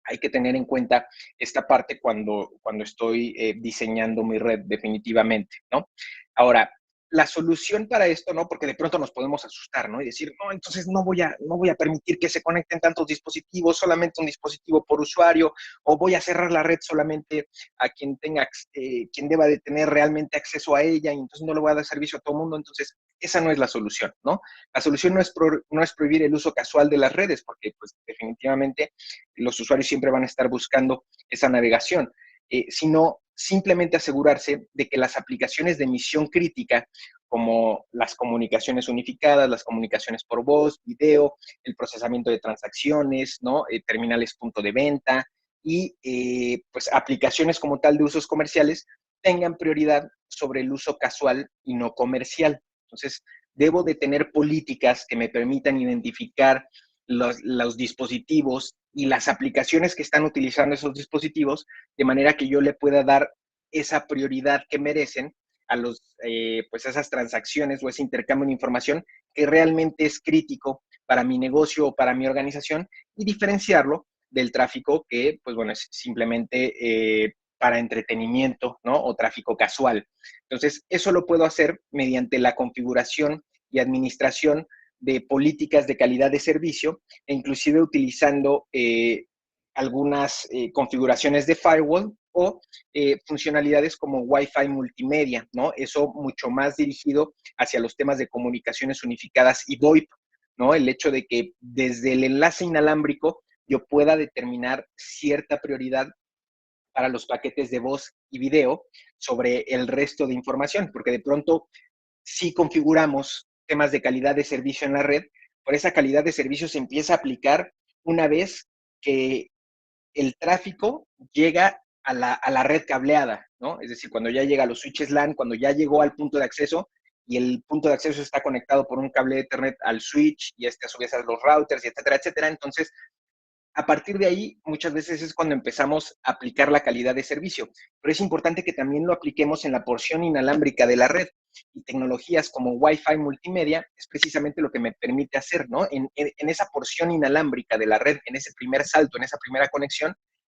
hay que tener en cuenta esta parte cuando estoy diseñando mi red definitivamente, ¿no? Ahora, la solución para esto, ¿no? Porque de pronto nos podemos asustar, ¿no? Y decir, no, entonces no voy a permitir que se conecten tantos dispositivos, solamente un dispositivo por usuario, o voy a cerrar la red solamente a quien tenga, quien deba de tener realmente acceso a ella, y entonces no le voy a dar servicio a todo el mundo. Entonces, esa no es la solución, ¿no? La solución no es prohibir el uso casual de las redes, porque pues definitivamente los usuarios siempre van a estar buscando esa navegación, sino simplemente asegurarse de que las aplicaciones de misión crítica, como las comunicaciones unificadas, las comunicaciones por voz, video, el procesamiento de transacciones, ¿no? Terminales punto de venta y pues aplicaciones como tal de usos comerciales tengan prioridad sobre el uso casual y no comercial. Entonces, debo de tener políticas que me permitan identificar los dispositivos y las aplicaciones que están utilizando esos dispositivos, de manera que yo le pueda dar esa prioridad que merecen a pues esas transacciones o ese intercambio de información que realmente es crítico para mi negocio o para mi organización y diferenciarlo del tráfico que, pues bueno, es simplemente para entretenimiento, ¿no? O tráfico casual. Entonces, eso lo puedo hacer mediante la configuración y administración de políticas de calidad de servicio e inclusive utilizando algunas configuraciones de firewall o funcionalidades como Wi-Fi multimedia, ¿no? Eso mucho más dirigido hacia los temas de comunicaciones unificadas y VoIP, ¿no? El hecho de que desde el enlace inalámbrico yo pueda determinar cierta prioridad para los paquetes de voz y video sobre el resto de información, porque de pronto si configuramos temas de calidad de servicio en la red, por esa calidad de servicio se empieza a aplicar una vez que el tráfico llega a la red cableada, ¿no? Es decir, cuando ya llega a los switches LAN, cuando ya llegó al punto de acceso y el punto de acceso está conectado por un cable de Ethernet al switch y a su vez a los routers, y etcétera, etcétera. Entonces, a partir de ahí, muchas veces es cuando empezamos a aplicar la calidad de servicio, pero es importante que también lo apliquemos en la porción inalámbrica de la red y tecnologías como Wi-Fi multimedia es precisamente lo que me permite hacer, ¿no? En esa porción inalámbrica de la red, en ese primer salto, en esa primera conexión,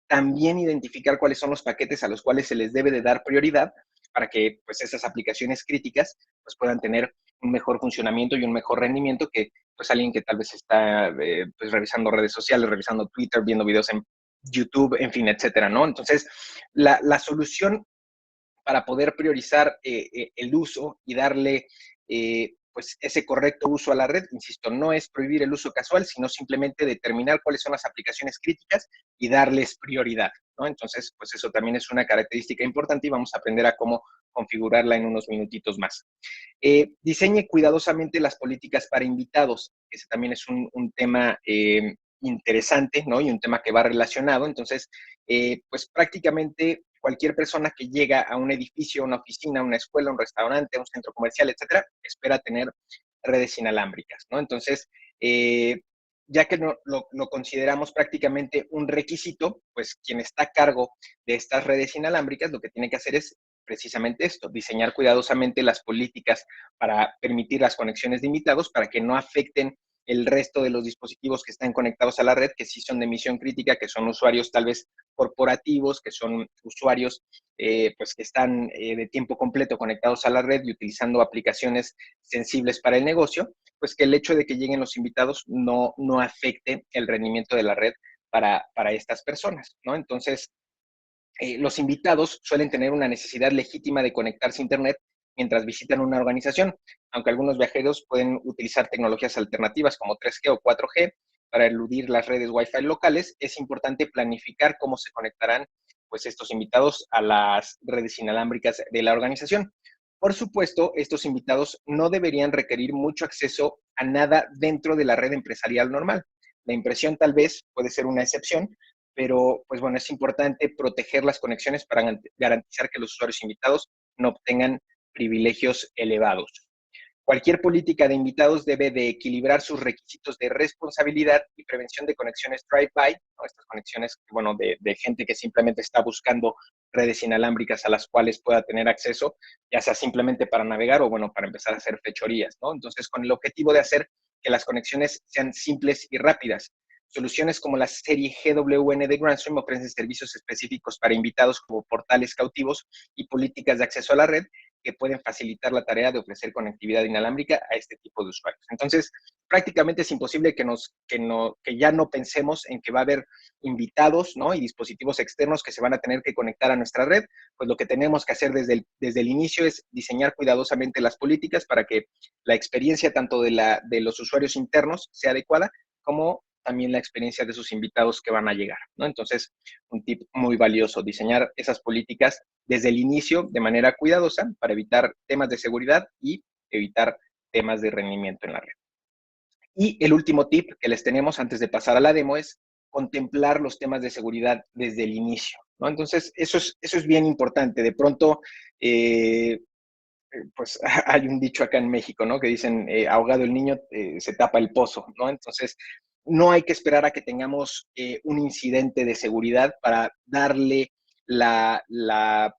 también identificar cuáles son los paquetes a los cuales se les debe de dar prioridad para que pues esas aplicaciones críticas pues puedan tener un mejor funcionamiento y un mejor rendimiento que pues alguien que tal vez está pues revisando redes sociales, revisando Twitter, viendo videos en YouTube, en fin, etcétera, ¿no? Entonces, la solución para poder priorizar el uso y darle pues ese correcto uso a la red, insisto, no es prohibir el uso casual, sino simplemente determinar cuáles son las aplicaciones críticas y darles prioridad, ¿no? Entonces, pues eso también es una característica importante y vamos a aprender a cómo configurarla en unos minutitos más. Diseñe cuidadosamente las políticas para invitados. Ese también es un tema interesante, ¿no? Y un tema que va relacionado. Entonces, pues prácticamente cualquier persona que llega a un edificio, una oficina, una escuela, un restaurante, un centro comercial, etcétera, espera tener redes inalámbricas, ¿no? Entonces, ya que lo consideramos prácticamente un requisito, pues quien está a cargo de estas redes inalámbricas lo que tiene que hacer es precisamente esto, diseñar cuidadosamente las políticas para permitir las conexiones de invitados para que no afecten el resto de los dispositivos que están conectados a la red, que sí son de misión crítica, que son usuarios tal vez corporativos, que son usuarios pues que están de tiempo completo conectados a la red y utilizando aplicaciones sensibles para el negocio, pues que el hecho de que lleguen los invitados no afecte el rendimiento de la red para estas personas, ¿no? Entonces, los invitados suelen tener una necesidad legítima de conectarse a Internet mientras visitan una organización, aunque algunos viajeros pueden utilizar tecnologías alternativas como 3G o 4G para eludir las redes Wi-Fi locales, es importante planificar cómo se conectarán pues, estos invitados a las redes inalámbricas de la organización. Por supuesto, estos invitados no deberían requerir mucho acceso a nada dentro de la red empresarial normal. La impresión tal vez puede ser una excepción, pero pues bueno, es importante proteger las conexiones para garantizar que los usuarios invitados no obtengan privilegios elevados. Cualquier política de invitados debe de equilibrar sus requisitos de responsabilidad y prevención de conexiones drive-by, ¿no? Estas conexiones, bueno, de gente que simplemente está buscando redes inalámbricas a las cuales pueda tener acceso, ya sea simplemente para navegar o, bueno, para empezar a hacer fechorías, ¿no? Entonces, con el objetivo de hacer que las conexiones sean simples y rápidas. Soluciones como la serie GWN de Grandstream ofrecen servicios específicos para invitados como portales cautivos y políticas de acceso a la red que pueden facilitar la tarea de ofrecer conectividad inalámbrica a este tipo de usuarios. Entonces, prácticamente es imposible que ya no pensemos en que va a haber invitados, ¿no? Y dispositivos externos que se van a tener que conectar a nuestra red. Pues lo que tenemos que hacer desde el inicio es diseñar cuidadosamente las políticas para que la experiencia tanto de los usuarios internos sea adecuada como también la experiencia de sus invitados que van a llegar, ¿no? Entonces, un tip muy valioso, diseñar esas políticas desde el inicio de manera cuidadosa para evitar temas de seguridad y evitar temas de rendimiento en la red. Y el último tip que les tenemos antes de pasar a la demo es contemplar los temas de seguridad desde el inicio, ¿no? Entonces, eso es bien importante. De pronto, pues hay un dicho acá en México, ¿no? Que dicen, ahogado el niño, se tapa el pozo, ¿no? Entonces, no hay que esperar a que tengamos un incidente de seguridad para darle la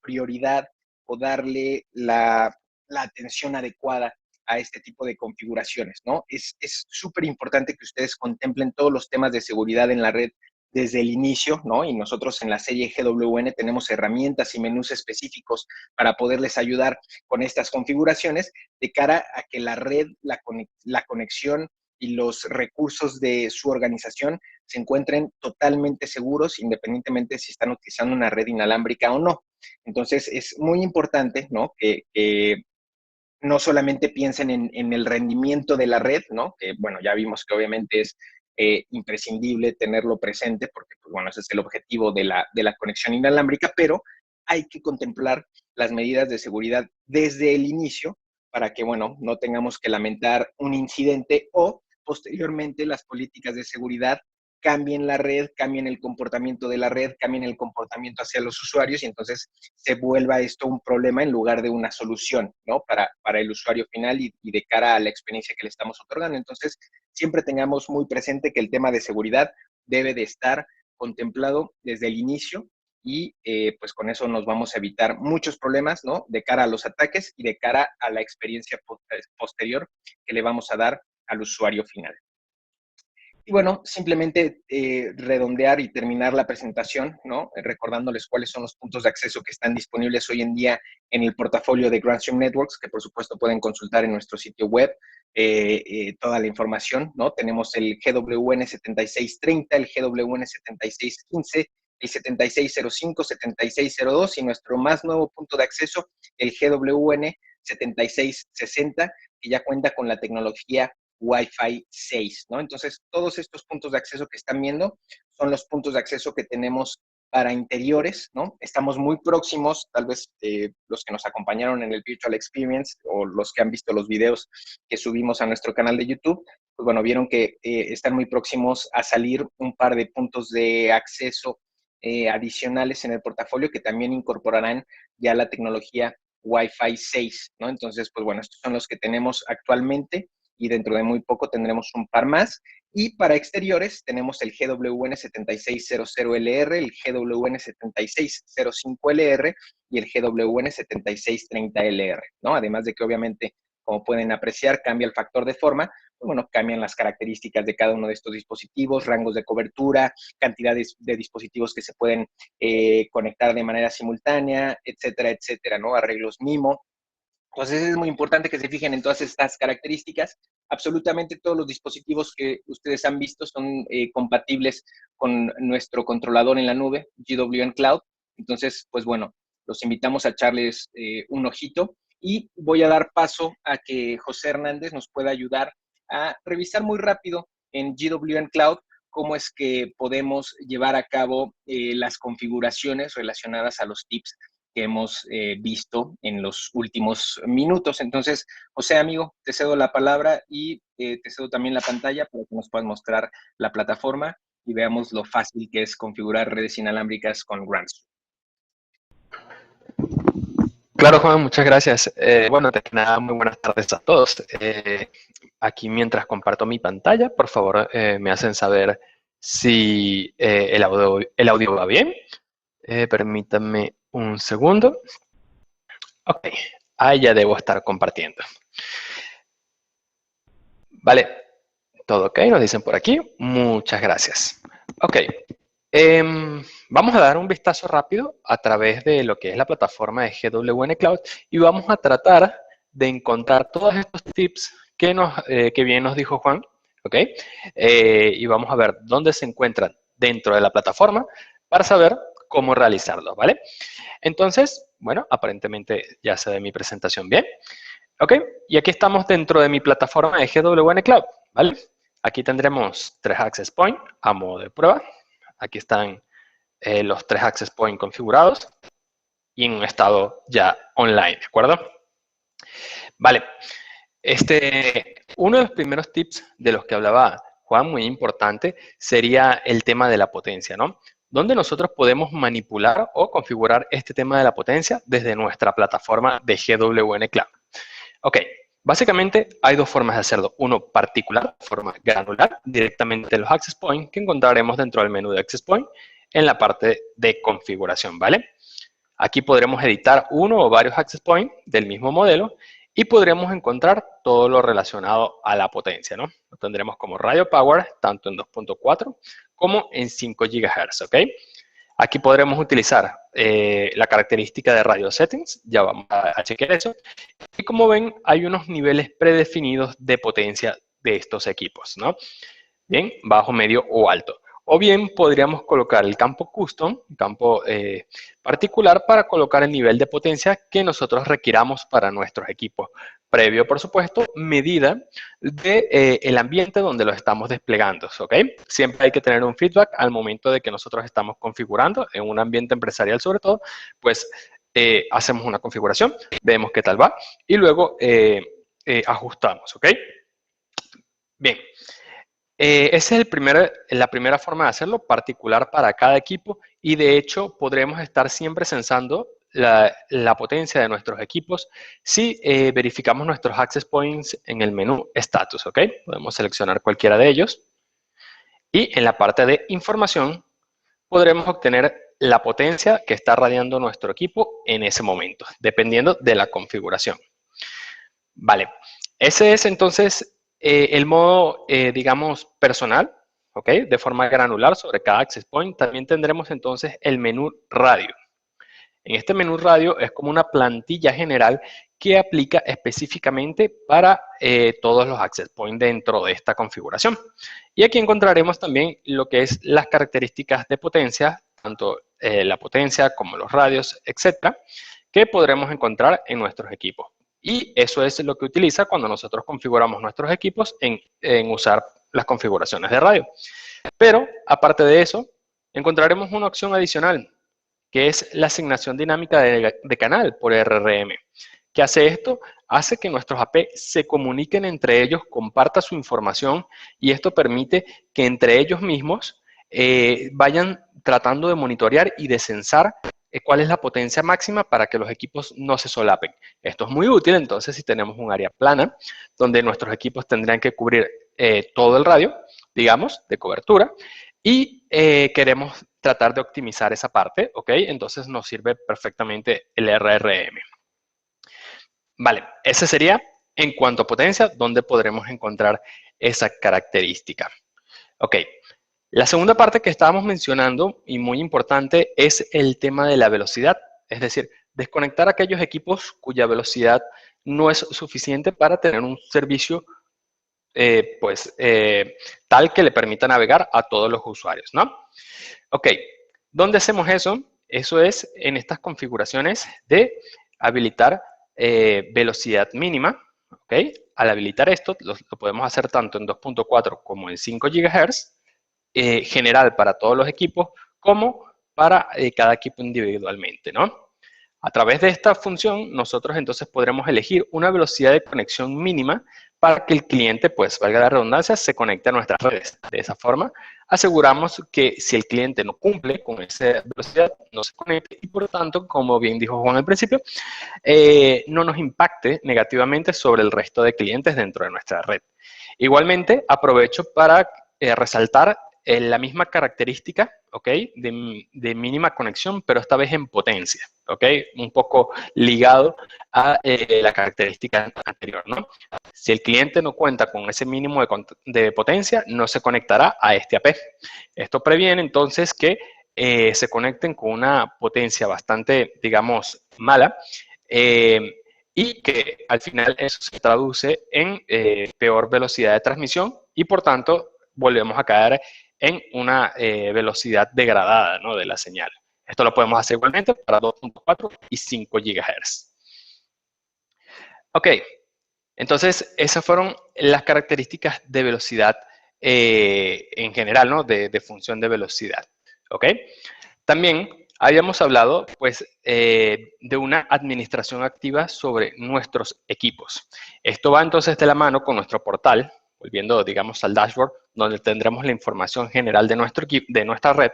prioridad o darle la atención adecuada a este tipo de configuraciones, ¿no? Es súper importante que ustedes contemplen todos los temas de seguridad en la red desde el inicio, ¿no? Y nosotros en la serie GWN tenemos herramientas y menús específicos para poderles ayudar con estas configuraciones de cara a que la red, la conexión y los recursos de su organización se encuentren totalmente seguros, independientemente si están utilizando una red inalámbrica o no. Entonces, es muy importante, ¿no? Que no solamente piensen en el rendimiento de la red, ¿no? Que, bueno, ya vimos que obviamente es imprescindible tenerlo presente porque, pues, bueno, ese es el objetivo de la conexión inalámbrica, pero hay que contemplar las medidas de seguridad desde el inicio para que, bueno, no tengamos que lamentar un incidente o posteriormente las políticas de seguridad cambien la red, cambien el comportamiento de la red, cambien el comportamiento hacia los usuarios y entonces se vuelva esto un problema en lugar de una solución, ¿no? Para el usuario final y de cara a la experiencia que le estamos otorgando. Entonces, siempre tengamos muy presente que el tema de seguridad debe de estar contemplado desde el inicio y pues con eso nos vamos a evitar muchos problemas, ¿no? De cara a los ataques y de cara a la experiencia posterior que le vamos a dar al usuario final. Y bueno, simplemente redondear y terminar la presentación, ¿no? Recordándoles cuáles son los puntos de acceso que están disponibles hoy en día en el portafolio de Grandstream Networks, que por supuesto pueden consultar en nuestro sitio web toda la información, ¿no? Tenemos el GWN 7630, el GWN 7615, el 7605, 7602 y nuestro más nuevo punto de acceso, el GWN 7660, que ya cuenta con la tecnología Wi-Fi 6, ¿no? Entonces, todos estos puntos de acceso que están viendo son los puntos de acceso que tenemos para interiores, ¿no? Estamos muy próximos, tal vez los que nos acompañaron en el Virtual Experience o los que han visto los videos que subimos a nuestro canal de YouTube, pues bueno, vieron que están muy próximos a salir un par de puntos de acceso adicionales en el portafolio que también incorporarán ya la tecnología Wi-Fi 6, ¿no? Entonces, pues bueno, estos son los que tenemos actualmente y dentro de muy poco tendremos un par más. Y para exteriores tenemos el GWN7600LR, el GWN7605LR y el GWN7630LR, ¿no? Además de que obviamente, como pueden apreciar, cambia el factor de forma, pues bueno, cambian las características de cada uno de estos dispositivos, rangos de cobertura, cantidades de dispositivos que se pueden conectar de manera simultánea, etcétera, etcétera, ¿no? Arreglos MIMO. Entonces es muy importante que se fijen en todas estas características. Absolutamente todos los dispositivos que ustedes han visto son compatibles con nuestro controlador en la nube, GWN Cloud. Entonces, pues bueno, los invitamos a echarles un ojito y voy a dar paso a que José Hernández nos pueda ayudar a revisar muy rápido en GWN Cloud cómo es que podemos llevar a cabo las configuraciones relacionadas a los tips que hemos visto en los últimos minutos. Entonces, José, amigo, te cedo la palabra y te cedo también la pantalla para que nos puedas mostrar la plataforma y veamos lo fácil que es configurar redes inalámbricas con Grants. Claro, Juan, muchas gracias. Bueno, antes que nada, muy buenas tardes a todos. Aquí mientras comparto mi pantalla, por favor, me hacen saber si el audio va bien. Permítanme un segundo. Ok, ahí ya debo estar compartiendo. Vale, todo ok, nos dicen por aquí. Muchas gracias. Ok, vamos a dar un vistazo rápido a través de lo que es la plataforma de GWN Cloud y vamos a tratar de encontrar todos estos tips que bien nos dijo Juan, ¿ok? Y vamos a ver dónde se encuentran dentro de la plataforma para saber cómo realizarlo, ¿vale? Entonces, bueno, aparentemente ya se ve mi presentación bien, ¿ok? Y aquí estamos dentro de mi plataforma de GWN Cloud, ¿vale? Aquí tendremos 3 access points a modo de prueba. Aquí están los 3 access points configurados y en un estado ya online, ¿de acuerdo? Vale. Uno de los primeros tips de los que hablaba Juan, muy importante, sería el tema de la potencia, ¿no? Donde nosotros podemos manipular o configurar este tema de la potencia desde nuestra plataforma de GWN Cloud. Ok, básicamente hay dos formas de hacerlo. Uno particular, forma granular, directamente en los access points que encontraremos dentro del menú de access point en la parte de configuración, ¿vale? Aquí podremos editar uno o varios access points del mismo modelo y podremos encontrar todo lo relacionado a la potencia, ¿no? Lo tendremos como radio power, tanto en 2.4 como en 5 GHz, ¿ok? Aquí podremos utilizar la característica de radio settings, ya vamos a chequear eso. Y como ven, hay unos niveles predefinidos de potencia de estos equipos, ¿no? Bien, bajo, medio o alto. O bien podríamos colocar el campo custom, campo particular, para colocar el nivel de potencia que nosotros requiramos para nuestros equipos. Previo, por supuesto, medida del ambiente donde lo estamos desplegando, ¿ok? Siempre hay que tener un feedback al momento de que nosotros estamos configurando, en un ambiente empresarial sobre todo, pues hacemos una configuración, vemos qué tal va y luego ajustamos, ¿ok? Bien. Esa es la primera forma de hacerlo, particular para cada equipo, y de hecho podremos estar siempre censando la potencia de nuestros equipos si verificamos nuestros access points en el menú status, ¿ok? Podemos seleccionar cualquiera de ellos y en la parte de información podremos obtener la potencia que está radiando nuestro equipo en ese momento, dependiendo de la configuración. Vale, ese es entonces el modo, digamos, personal, ¿ok? De forma granular sobre cada access point. También tendremos entonces el menú radio. En este menú radio es como una plantilla general que aplica específicamente para todos los access points dentro de esta configuración. Y aquí encontraremos también lo que es las características de potencia, tanto la potencia como los radios, etcétera, que podremos encontrar en nuestros equipos. Y eso es lo que utiliza cuando nosotros configuramos nuestros equipos en usar las configuraciones de radio. Pero, aparte de eso, encontraremos una opción adicional, que es la asignación dinámica de canal por RRM. ¿Qué hace esto? Hace que nuestros AP se comuniquen entre ellos, compartan su información, y esto permite que entre ellos mismos vayan tratando de monitorear y de censar cuál es la potencia máxima para que los equipos no se solapen. Esto es muy útil, entonces, si tenemos un área plana, donde nuestros equipos tendrían que cubrir todo el radio, digamos, de cobertura, y queremos tratar de optimizar esa parte, ¿ok? Entonces nos sirve perfectamente el RRM. Vale, ese sería en cuanto a potencia, donde podremos encontrar esa característica. Ok, la segunda parte que estábamos mencionando, y muy importante, es el tema de la velocidad. Es decir, desconectar aquellos equipos cuya velocidad no es suficiente para tener un servicio tal que le permita navegar a todos los usuarios, ¿no? Ok, ¿dónde hacemos eso? Eso es en estas configuraciones de habilitar velocidad mínima, ¿ok? Al habilitar esto, lo podemos hacer tanto en 2.4 como en 5 GHz, general para todos los equipos, como para cada equipo individualmente, ¿no? A través de esta función, nosotros entonces podremos elegir una velocidad de conexión mínima para que el cliente, pues, valga la redundancia, se conecte a nuestras redes. De esa forma, aseguramos que si el cliente no cumple con esa velocidad, no se conecte y, por lo tanto, como bien dijo Juan al principio, no nos impacte negativamente sobre el resto de clientes dentro de nuestra red. Igualmente, aprovecho para resaltar la misma característica, ¿ok? De mínima conexión, pero esta vez en potencia, ¿ok? Un poco ligado a la característica anterior, ¿no? Si el cliente no cuenta con ese mínimo de potencia, no se conectará a este AP. Esto previene entonces que se conecten con una potencia bastante, digamos, mala, y que al final eso se traduce en peor velocidad de transmisión y, por tanto, volvemos a caer en una velocidad degradada, ¿no?, de la señal. Esto lo podemos hacer igualmente para 2.4 y 5 GHz. Ok, entonces esas fueron las características de velocidad en general, ¿no?, de función de velocidad. Ok, también habíamos hablado, pues, de una administración activa sobre nuestros equipos. Esto va entonces de la mano con nuestro portal, volviendo, digamos, al dashboard, donde tendremos la información general de nuestro equipo, de nuestra red.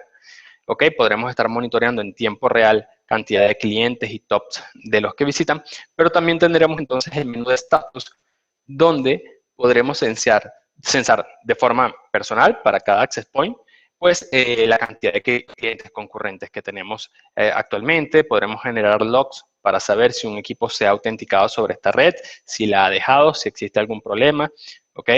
¿Ok? Podremos estar monitoreando en tiempo real cantidad de clientes y tops de los que visitan, pero también tendremos entonces el menú de status, donde podremos censar de forma personal para cada access point, pues la cantidad de clientes concurrentes que tenemos actualmente. Podremos generar logs para saber si un equipo se ha autenticado sobre esta red, si la ha dejado, si existe algún problema, ¿ok?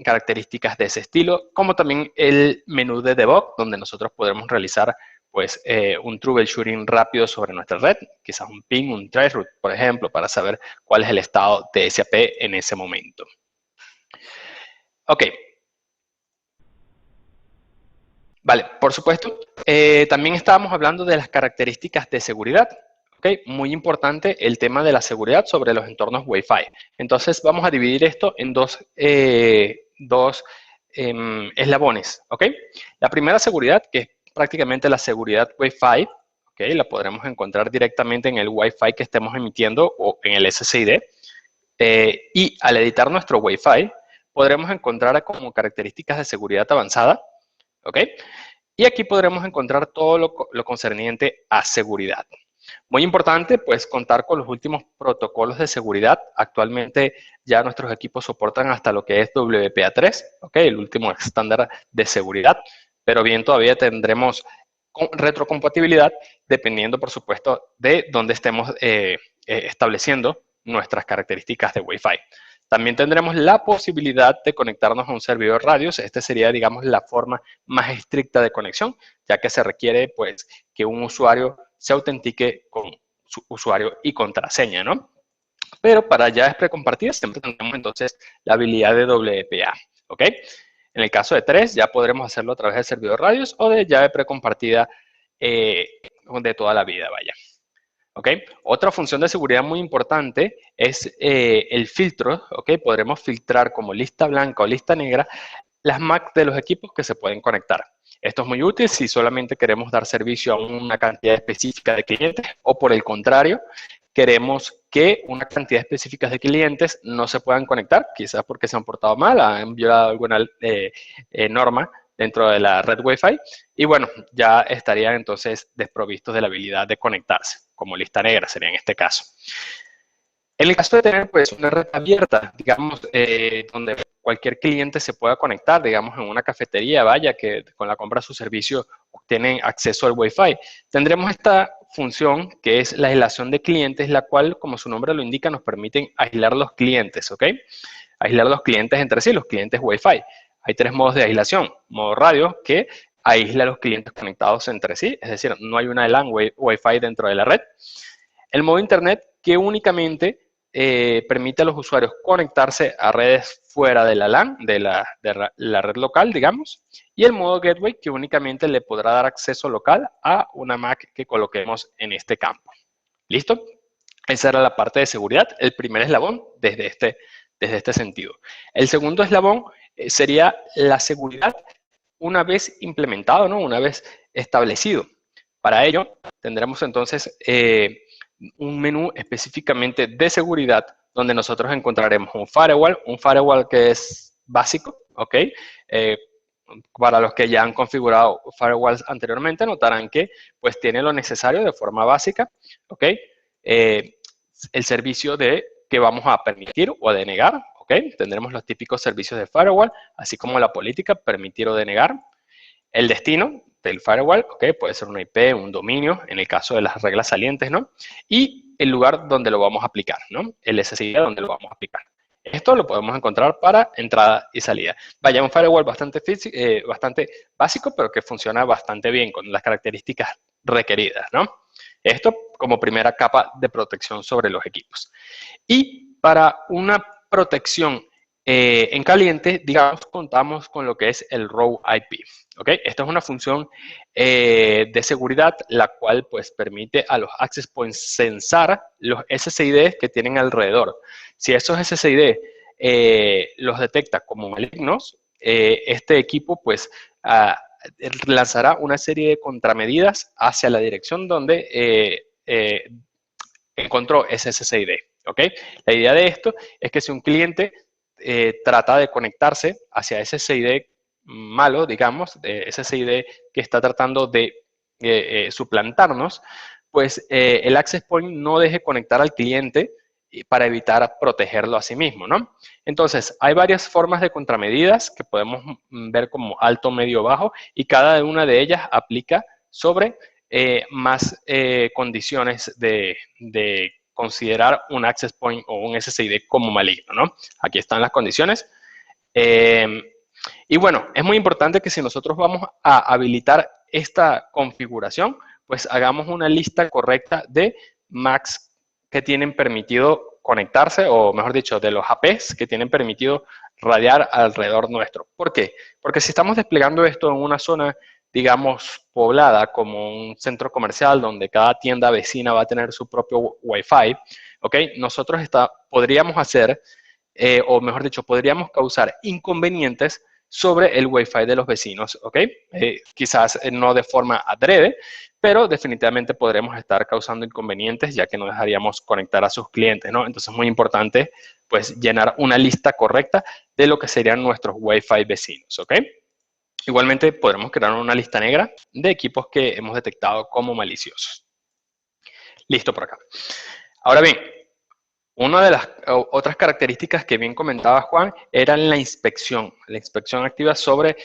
Características de ese estilo, como también el menú de debug, donde nosotros podremos realizar, pues, un troubleshooting rápido sobre nuestra red, quizás un ping, un traceroute, por ejemplo, para saber cuál es el estado de ese AP en ese momento. Ok. Vale, por supuesto, también estábamos hablando de las características de seguridad. Okay, muy importante el tema de la seguridad sobre los entornos Wi-Fi. Entonces vamos a dividir esto en dos eslabones. ¿Okay? La primera seguridad, que es prácticamente la seguridad Wi-Fi, ¿okay? La podremos encontrar directamente en el Wi-Fi que estemos emitiendo o en el SSID. Y al editar nuestro Wi-Fi, podremos encontrar como características de seguridad avanzada. ¿Ok? Y aquí podremos encontrar todo lo concerniente a seguridad. Muy importante, pues, contar con los últimos protocolos de seguridad. Actualmente ya nuestros equipos soportan hasta lo que es WPA3, ¿ok? El último estándar de seguridad. Pero bien, todavía tendremos retrocompatibilidad dependiendo, por supuesto, de dónde estemos estableciendo nuestras características de Wi-Fi. También tendremos la posibilidad de conectarnos a un servidor radios. Este sería, digamos, la forma más estricta de conexión, ya que se requiere, pues, que un usuario se autentique con su usuario y contraseña, ¿no? Pero para llaves precompartidas siempre tendremos entonces la habilidad de WPA, ¿ok? En el caso de 3 ya podremos hacerlo a través del servidor radios o de llave precompartida de toda la vida, vaya. ¿Ok? Otra función de seguridad muy importante es el filtro, ¿ok? Podremos filtrar como lista blanca o lista negra las MAC de los equipos que se pueden conectar. Esto es muy útil si solamente queremos dar servicio a una cantidad específica de clientes o por el contrario, queremos que una cantidad específica de clientes no se puedan conectar, quizás porque se han portado mal, han violado alguna norma dentro de la red Wi-Fi y bueno, ya estarían entonces desprovistos de la habilidad de conectarse, como lista negra sería en este caso. En el caso de tener pues una red abierta, digamos, donde cualquier cliente se pueda conectar, digamos, en una cafetería, vaya, que con la compra de su servicio obtienen acceso al Wi-Fi, tendremos esta función que es la aislación de clientes, la cual, como su nombre lo indica, nos permiten aislar los clientes, ¿ok? Aislar los clientes entre sí, los clientes Wi-Fi. Hay 3 modos de aislación. Modo radio, que aísla a los clientes conectados entre sí, es decir, no hay una LAN Wi-Fi dentro de la red. El modo Internet, que únicamente permite a los usuarios conectarse a redes fuera de la LAN, de la red local, digamos. Y el modo Gateway, que únicamente le podrá dar acceso local a una Mac que coloquemos en este campo. ¿Listo? Esa era la parte de seguridad, el primer eslabón desde este sentido. El segundo eslabón sería la seguridad una vez implementado, ¿no? Una vez establecido. Para ello, tendremos entonces un menú específicamente de seguridad donde nosotros encontraremos un firewall que es básico, ¿ok? Para los que ya han configurado firewalls anteriormente, notarán que pues tiene lo necesario de forma básica, ¿ok? El servicio que vamos a permitir o denegar, ¿ok? Tendremos los típicos servicios de firewall, así como la política, permitir o denegar. El destino del firewall, ¿ok? Puede ser una IP, un dominio, en el caso de las reglas salientes, ¿no? Y el lugar donde lo vamos a aplicar, ¿no? El SSID donde lo vamos a aplicar. Esto lo podemos encontrar para entrada y salida. Vaya, un firewall bastante básico, pero que funciona bastante bien con las características requeridas, ¿no? Esto como primera capa de protección sobre los equipos. Y para una protección en caliente, digamos, contamos con lo que es el Row IP. ¿Ok? Esta es una función de seguridad, la cual pues permite a los access points censar los SSID que tienen alrededor. Si esos SSID los detecta como malignos, este equipo pues lanzará una serie de contramedidas hacia la dirección donde encontró ese SSID. ¿Ok? La idea de esto es que si un cliente trata de conectarse hacia ese SSID malo, digamos, de ese SSID que está tratando de suplantarnos, pues el access point no deje conectar al cliente para evitar protegerlo a sí mismo, ¿no? Entonces, hay varias formas de contramedidas que podemos ver como alto, medio, bajo, y cada una de ellas aplica sobre más condiciones de considerar un access point o un SSID como maligno, ¿no? Aquí están las condiciones. Y bueno, es muy importante que si nosotros vamos a habilitar esta configuración, pues hagamos una lista correcta de Macs que tienen permitido conectarse, o mejor dicho, de los APs que tienen permitido radiar alrededor nuestro. ¿Por qué? Porque si estamos desplegando esto en una zona, digamos, poblada, como un centro comercial donde cada tienda vecina va a tener su propio Wi-Fi, ¿ok? Nosotros podríamos hacer, o mejor dicho, podríamos causar inconvenientes sobre el Wi-Fi de los vecinos, ¿ok? Quizás no de forma adrede, pero definitivamente podremos estar causando inconvenientes ya que no dejaríamos conectar a sus clientes, ¿no? Entonces es muy importante, pues, llenar una lista correcta de lo que serían nuestros Wi-Fi vecinos, ¿ok? Igualmente podremos crear una lista negra de equipos que hemos detectado como maliciosos. Listo por acá. Ahora bien, una de las otras características que bien comentaba Juan era la inspección activa sobre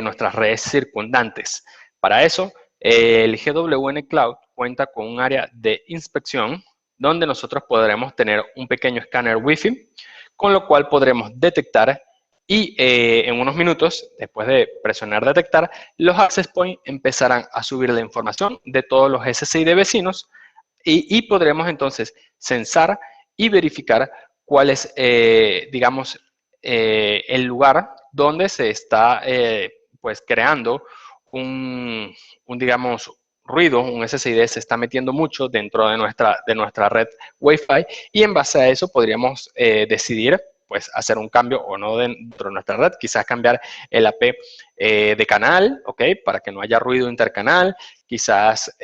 nuestras redes circundantes. Para eso, el GWN Cloud cuenta con un área de inspección donde nosotros podremos tener un pequeño escáner Wi-Fi, con lo cual podremos detectar y en unos minutos, después de presionar detectar, los access points empezarán a subir la información de todos los SSID vecinos y podremos entonces censar y verificar cuál es, digamos, el lugar donde se está, pues, creando digamos, ruido, un SSID se está metiendo mucho dentro de nuestra red Wi-Fi y en base a eso podríamos decidir pues hacer un cambio o no dentro de nuestra red, quizás cambiar el AP de canal, ¿ok? Para que no haya ruido intercanal, quizás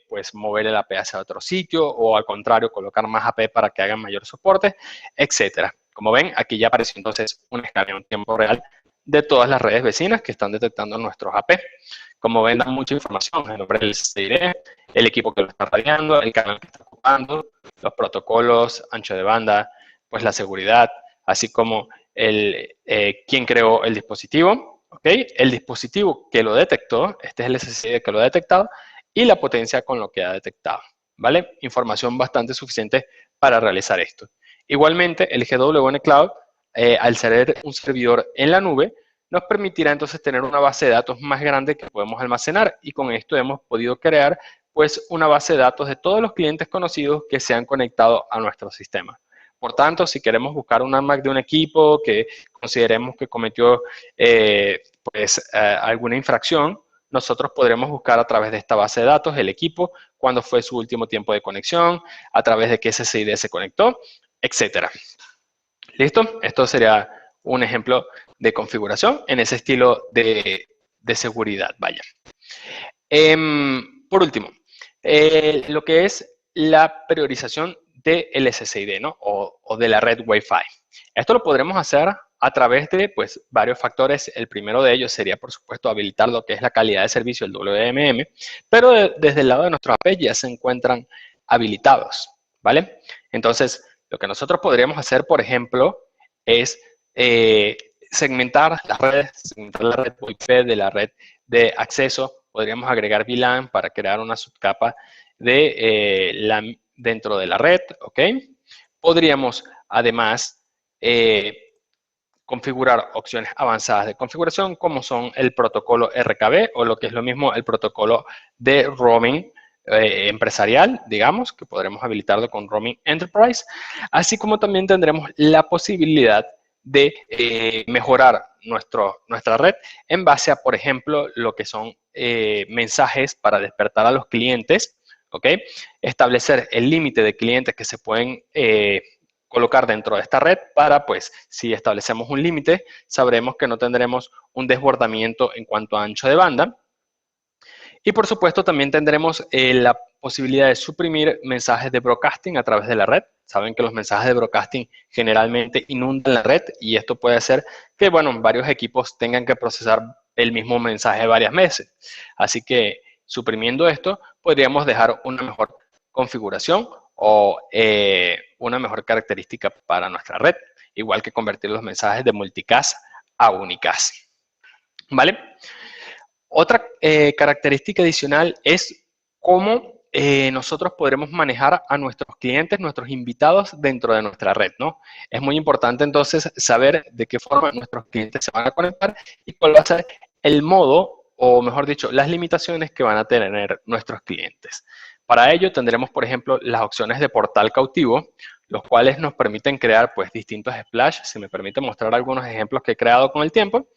pues mover el AP hacia otro sitio o al contrario, colocar más AP para que hagan mayor soporte, etcétera. Como ven, aquí ya apareció entonces un escaneo en tiempo real de todas las redes vecinas que están detectando nuestros AP. Como ven, dan mucha información, el nombre del SSID, el equipo que lo está radiando, el canal que está ocupando, los protocolos, ancho de banda, pues la seguridad, así como quién creó el dispositivo, ¿ok? El dispositivo que lo detectó, este es el SSID que lo ha detectado, y la potencia con lo que ha detectado, ¿vale? Información bastante suficiente para realizar esto. Igualmente, el GWN Cloud, al ser un servidor en la nube, nos permitirá entonces tener una base de datos más grande que podemos almacenar, y con esto hemos podido crear pues una base de datos de todos los clientes conocidos que se han conectado a nuestro sistema. Por tanto, si queremos buscar una Mac de un equipo que consideremos que cometió alguna infracción, nosotros podremos buscar a través de esta base de datos el equipo, cuándo fue su último tiempo de conexión, a través de qué SSID se conectó, etcétera. ¿Listo? Esto sería un ejemplo de configuración en ese estilo de seguridad, vaya. Por último, lo que es la priorización del SSID, ¿no? O de la red Wi-Fi. Esto lo podremos hacer a través de pues, varios factores. El primero de ellos sería, por supuesto, habilitar lo que es la calidad de servicio, el WMM, pero desde el lado de nuestro AP ya se encuentran habilitados, ¿vale? Entonces, lo que nosotros podríamos hacer, por ejemplo, es segmentar las redes, segmentar la red IP de la red de acceso. Podríamos agregar VLAN para crear una subcapa dentro de la red, ¿ok? Podríamos, además, configurar opciones avanzadas de configuración, como son el protocolo RKB, o lo que es lo mismo, el protocolo de roaming empresarial, digamos, que podremos habilitarlo con Roaming Enterprise, así como también tendremos la posibilidad de mejorar nuestra red en base a, por ejemplo, lo que son mensajes para despertar a los clientes, ¿ok? Establecer el límite de clientes que se pueden colocar dentro de esta red para, pues, si establecemos un límite, sabremos que no tendremos un desbordamiento en cuanto a ancho de banda. Y por supuesto también tendremos la posibilidad de suprimir mensajes de broadcasting a través de la red. Saben que los mensajes de broadcasting generalmente inundan la red, y esto puede hacer que, bueno, varios equipos tengan que procesar el mismo mensaje varias veces. Así que suprimiendo esto, podríamos dejar una mejor configuración o una mejor característica para nuestra red, igual que convertir los mensajes de multicast a unicast. ¿Vale? Otra característica adicional es cómo nosotros podremos manejar a nuestros clientes, nuestros invitados dentro de nuestra red, ¿no? Es muy importante entonces saber de qué forma nuestros clientes se van a conectar y cuál va a ser el modo, o mejor dicho, las limitaciones que van a tener nuestros clientes. Para ello tendremos, por ejemplo, las opciones de portal cautivo, los cuales nos permiten crear pues distintos splash. Si me permite mostrar algunos ejemplos que he creado con el tiempo.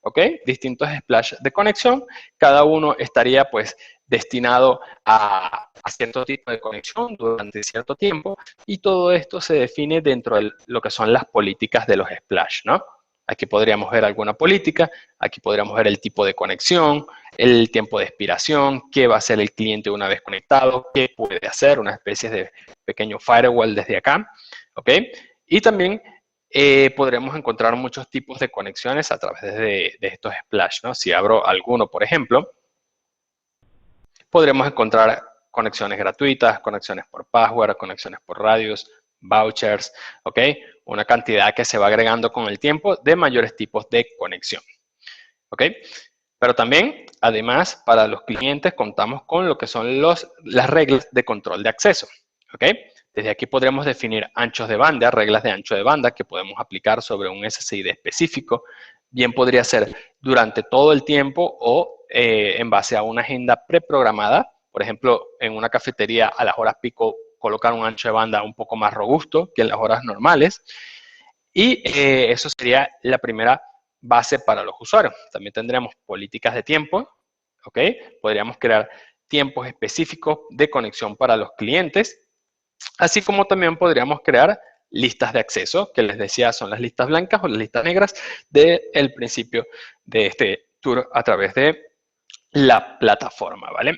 ¿Ok? Distintos splash de conexión, cada uno estaría pues destinado a cierto tipo de conexión durante cierto tiempo, y todo esto se define dentro de lo que son las políticas de los splash, ¿no? Aquí podríamos ver alguna política, aquí podríamos ver el tipo de conexión, el tiempo de expiración, qué va a hacer el cliente una vez conectado, qué puede hacer, una especie de pequeño firewall desde acá, ¿ok? Y también podremos encontrar muchos tipos de conexiones a través de estos splash, ¿no? Si abro alguno, por ejemplo, podremos encontrar conexiones gratuitas, conexiones por password, conexiones por radios, vouchers, ¿ok? Una cantidad que se va agregando con el tiempo de mayores tipos de conexión, ¿ok? Pero también, además, para los clientes contamos con lo que son las reglas de control de acceso, ¿ok? Desde aquí podremos definir anchos de banda, reglas de ancho de banda que podemos aplicar sobre un SSID específico. Bien podría ser durante todo el tiempo o en base a una agenda preprogramada. Por ejemplo, en una cafetería a las horas pico colocar un ancho de banda un poco más robusto que en las horas normales. Y eso sería la primera base para los usuarios. También tendríamos políticas de tiempo, ¿ok? Podríamos crear tiempos específicos de conexión para los clientes, así como también podríamos crear listas de acceso, que les decía son las listas blancas o las listas negras del principio de este tour a través de la plataforma, ¿vale?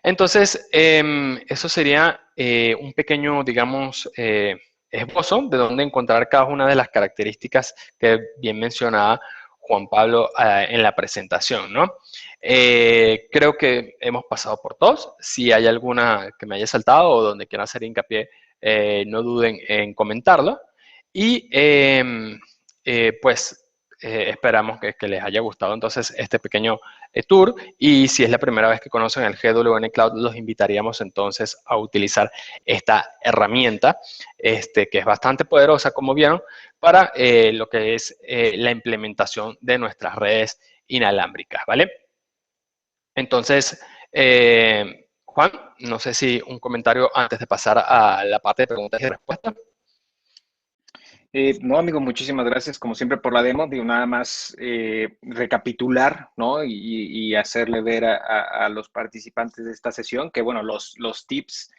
Entonces, eso sería un pequeño, digamos, esbozo de dónde encontrar cada una de las características que bien mencionaba Juan Pablo en la presentación, ¿no? Creo que hemos pasado por todos. Si hay alguna que me haya saltado o donde quiera hacer hincapié, no duden en comentarlo. Y pues esperamos que les haya gustado entonces este pequeño tour, y si es la primera vez que conocen el GWN Cloud, los invitaríamos entonces a utilizar esta herramienta, que es bastante poderosa, como vieron, para lo que es la implementación de nuestras redes inalámbricas, ¿vale? Entonces, Juan, no sé si un comentario antes de pasar a la parte de preguntas y respuestas. No, amigo, muchísimas gracias, como siempre, por la demo. Digo, nada más recapitular, ¿no? Y hacerle ver a los participantes de esta sesión que, bueno, los tips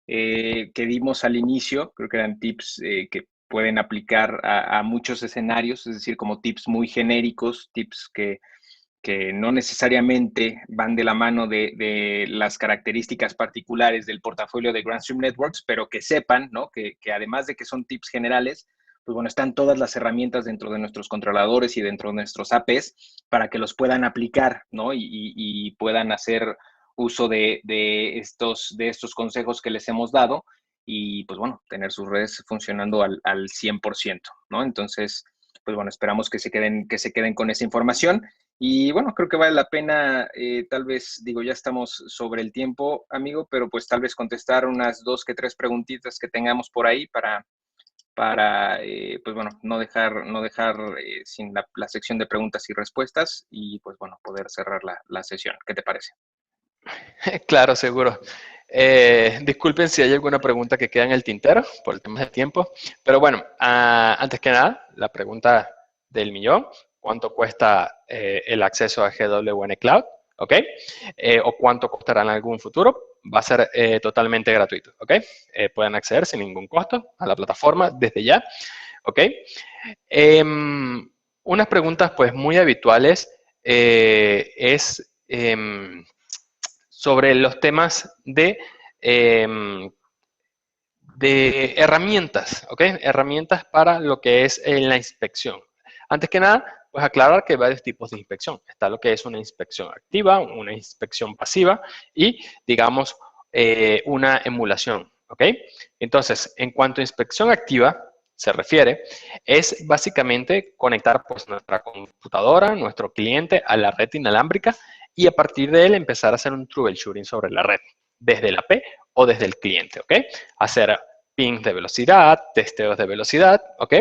que dimos al inicio, creo que eran tips que pueden aplicar a muchos escenarios, es decir, como tips muy genéricos, tips que no necesariamente van de la mano de las características particulares del portafolio de Grandstream Networks, pero que sepan, ¿no? Que además de que son tips generales, pues bueno, están todas las herramientas dentro de nuestros controladores y dentro de nuestros APs para que los puedan aplicar, ¿no? Y puedan hacer uso de estos consejos que les hemos dado y, pues bueno, tener sus redes funcionando al 100%, ¿no? Entonces, pues bueno, esperamos que se queden con esa información. Y bueno, creo que vale la pena, tal vez, digo, ya estamos sobre el tiempo, amigo, pero pues tal vez contestar unas 2 que 3 preguntitas que tengamos por ahí para pues bueno, no dejar sin la sección de preguntas y respuestas y pues bueno, poder cerrar la sesión. ¿Qué te parece? Claro, seguro. Disculpen si hay alguna pregunta que queda en el tintero por el tema de tiempo, pero bueno, antes que nada, la pregunta del millón: ¿cuánto cuesta el acceso a GWN Cloud? ¿Ok? ¿O cuánto costará en algún futuro? Va a ser totalmente gratuito, ¿ok? Pueden acceder sin ningún costo a la plataforma desde ya, ¿ok? Unas preguntas pues muy habituales es sobre los temas de herramientas, ¿ok? Herramientas para lo que es la inspección. Antes que nada, pues aclarar que hay varios tipos de inspección. Está lo que es una inspección activa, una inspección pasiva y, digamos, una emulación, ¿ok? Entonces, en cuanto a inspección activa se refiere, es básicamente conectar pues nuestra computadora, nuestro cliente a la red inalámbrica y a partir de él empezar a hacer un troubleshooting sobre la red, desde la P o desde el cliente, ¿ok? Hacer pings de velocidad, testeos de velocidad, ¿ok?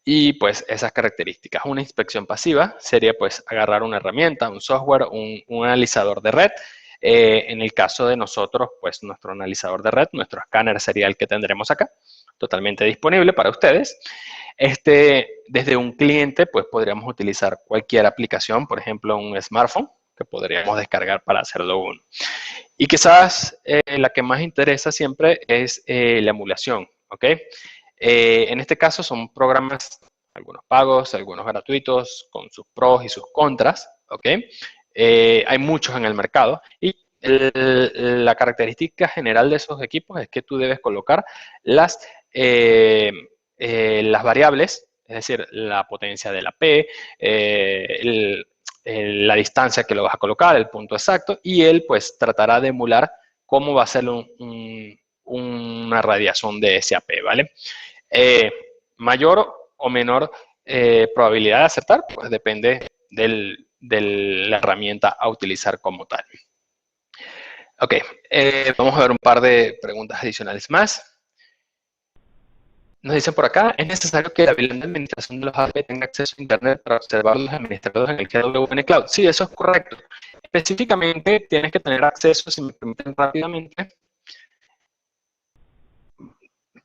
Y pues esas características. Una inspección pasiva sería pues agarrar una herramienta, un software, un analizador de red. En el caso de nosotros, pues nuestro analizador de red, nuestro escáner sería el que tendremos acá, totalmente disponible para ustedes. Desde un cliente, pues podríamos utilizar cualquier aplicación, por ejemplo, un smartphone, que podríamos descargar para hacerlo uno. Y quizás la que más interesa siempre es la emulación, ¿ok? En este caso son programas, algunos pagos, algunos gratuitos, con sus pros y sus contras, ¿ok? Hay muchos en el mercado y la característica general de esos equipos es que tú debes colocar las variables, es decir, la potencia de la P, la distancia que lo vas a colocar, el punto exacto, y él pues tratará de emular cómo va a ser una radiación de ese AP, ¿vale? Mayor o menor probabilidad de acertar, pues depende de la herramienta a utilizar como tal. Ok, vamos a ver un par de preguntas adicionales más. Nos dicen por acá, ¿es necesario que la VLAN de administración de los AP tenga acceso a Internet para observar los administradores en el GWN Cloud? Sí, eso es correcto. Específicamente, tienes que tener acceso, si me permiten rápidamente.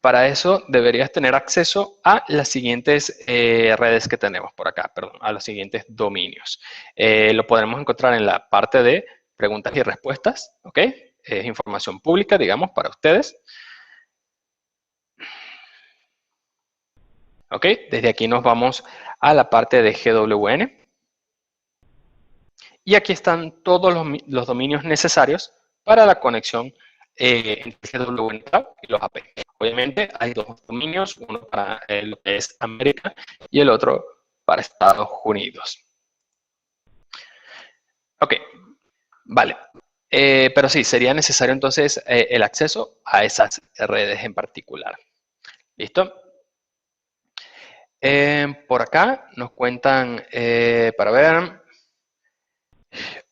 Para eso deberías tener acceso a las siguientes redes que tenemos por acá, perdón, a los siguientes dominios. Lo podremos encontrar en la parte de preguntas y respuestas, ¿ok? Es información pública, digamos, para ustedes. ¿Ok? Desde aquí nos vamos a la parte de GWN. Y aquí están todos los dominios necesarios para la conexión entre GWN Cloud y los AP. Obviamente hay dos dominios, uno para lo que es América y el otro para Estados Unidos. Ok, vale. Pero sí, sería necesario entonces el acceso a esas redes en particular. ¿Listo? Por acá nos cuentan, para ver,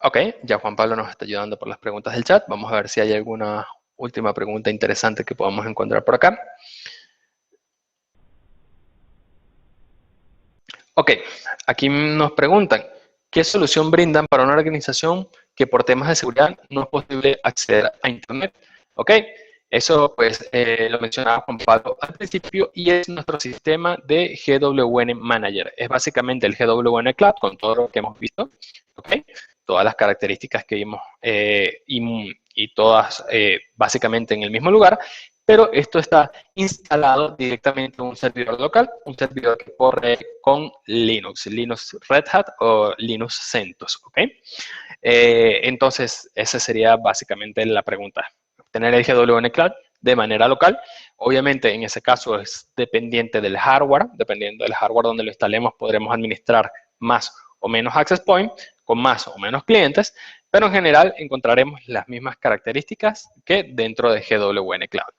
ok, ya Juan Pablo nos está ayudando por las preguntas del chat. Vamos a ver si hay alguna última pregunta interesante que podamos encontrar por acá. Ok, aquí nos preguntan, ¿qué solución brindan para una organización que por temas de seguridad no es posible acceder a Internet? Ok, eso pues lo mencionaba Juan Pablo al principio y es nuestro sistema de GWN Manager. Es básicamente el GWN Cloud con todo lo que hemos visto, ok, todas las características que vimos y todas básicamente en el mismo lugar, pero esto está instalado directamente en un servidor local, un servidor que corre con Linux, Linux Red Hat o Linux CentOS, ¿ok? Entonces, esa sería básicamente la pregunta. Tener el GWN Cloud de manera local. Obviamente, en ese caso es dependiente del hardware. Dependiendo del hardware donde lo instalemos, podremos administrar más o menos access point con más o menos clientes, pero en general encontraremos las mismas características que dentro de GWN Cloud.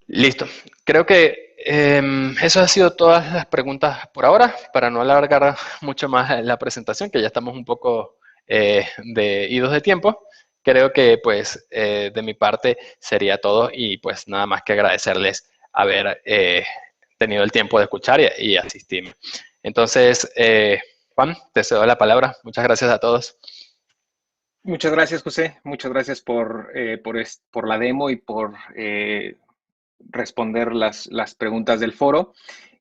Listo. Creo que eso ha sido todas las preguntas por ahora, para no alargar mucho más la presentación, que ya estamos un poco idos de tiempo. Creo que pues de mi parte sería todo y pues nada más que agradecerles haber tenido el tiempo de escuchar y asistirme. Entonces, Juan, te cedo la palabra. Muchas gracias a todos. Muchas gracias, José. Muchas gracias por la demo y por responder las preguntas del foro.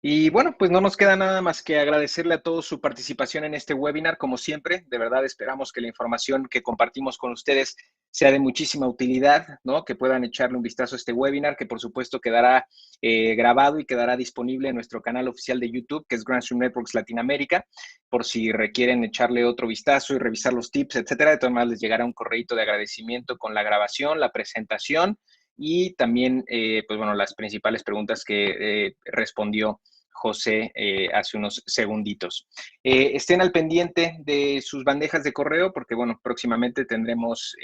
Y bueno, pues no nos queda nada más que agradecerle a todos su participación en este webinar. Como siempre, de verdad esperamos que la información que compartimos con ustedes sea de muchísima utilidad, ¿no? Que puedan echarle un vistazo a este webinar, que por supuesto quedará grabado y quedará disponible en nuestro canal oficial de YouTube, que es Grandstream Networks Latinoamérica, por si requieren echarle otro vistazo y revisar los tips, etcétera. De todas maneras, les llegará un correíto de agradecimiento con la grabación, la presentación y también, pues bueno, las principales preguntas que respondió José hace unos segunditos. Estén al pendiente de sus bandejas de correo porque, bueno, próximamente tendremos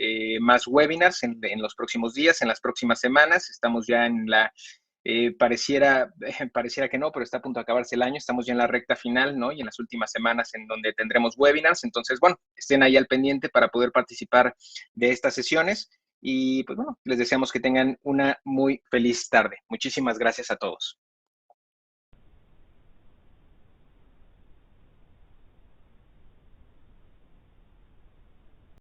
más webinars en los próximos días, en las próximas semanas. Estamos ya en la, pareciera que no, pero está a punto de acabarse el año. Estamos ya en la recta final, ¿no? Y en las últimas semanas en donde tendremos webinars. Entonces, bueno, estén ahí al pendiente para poder participar de estas sesiones. Y pues bueno, les deseamos que tengan una muy feliz tarde. Muchísimas gracias a todos.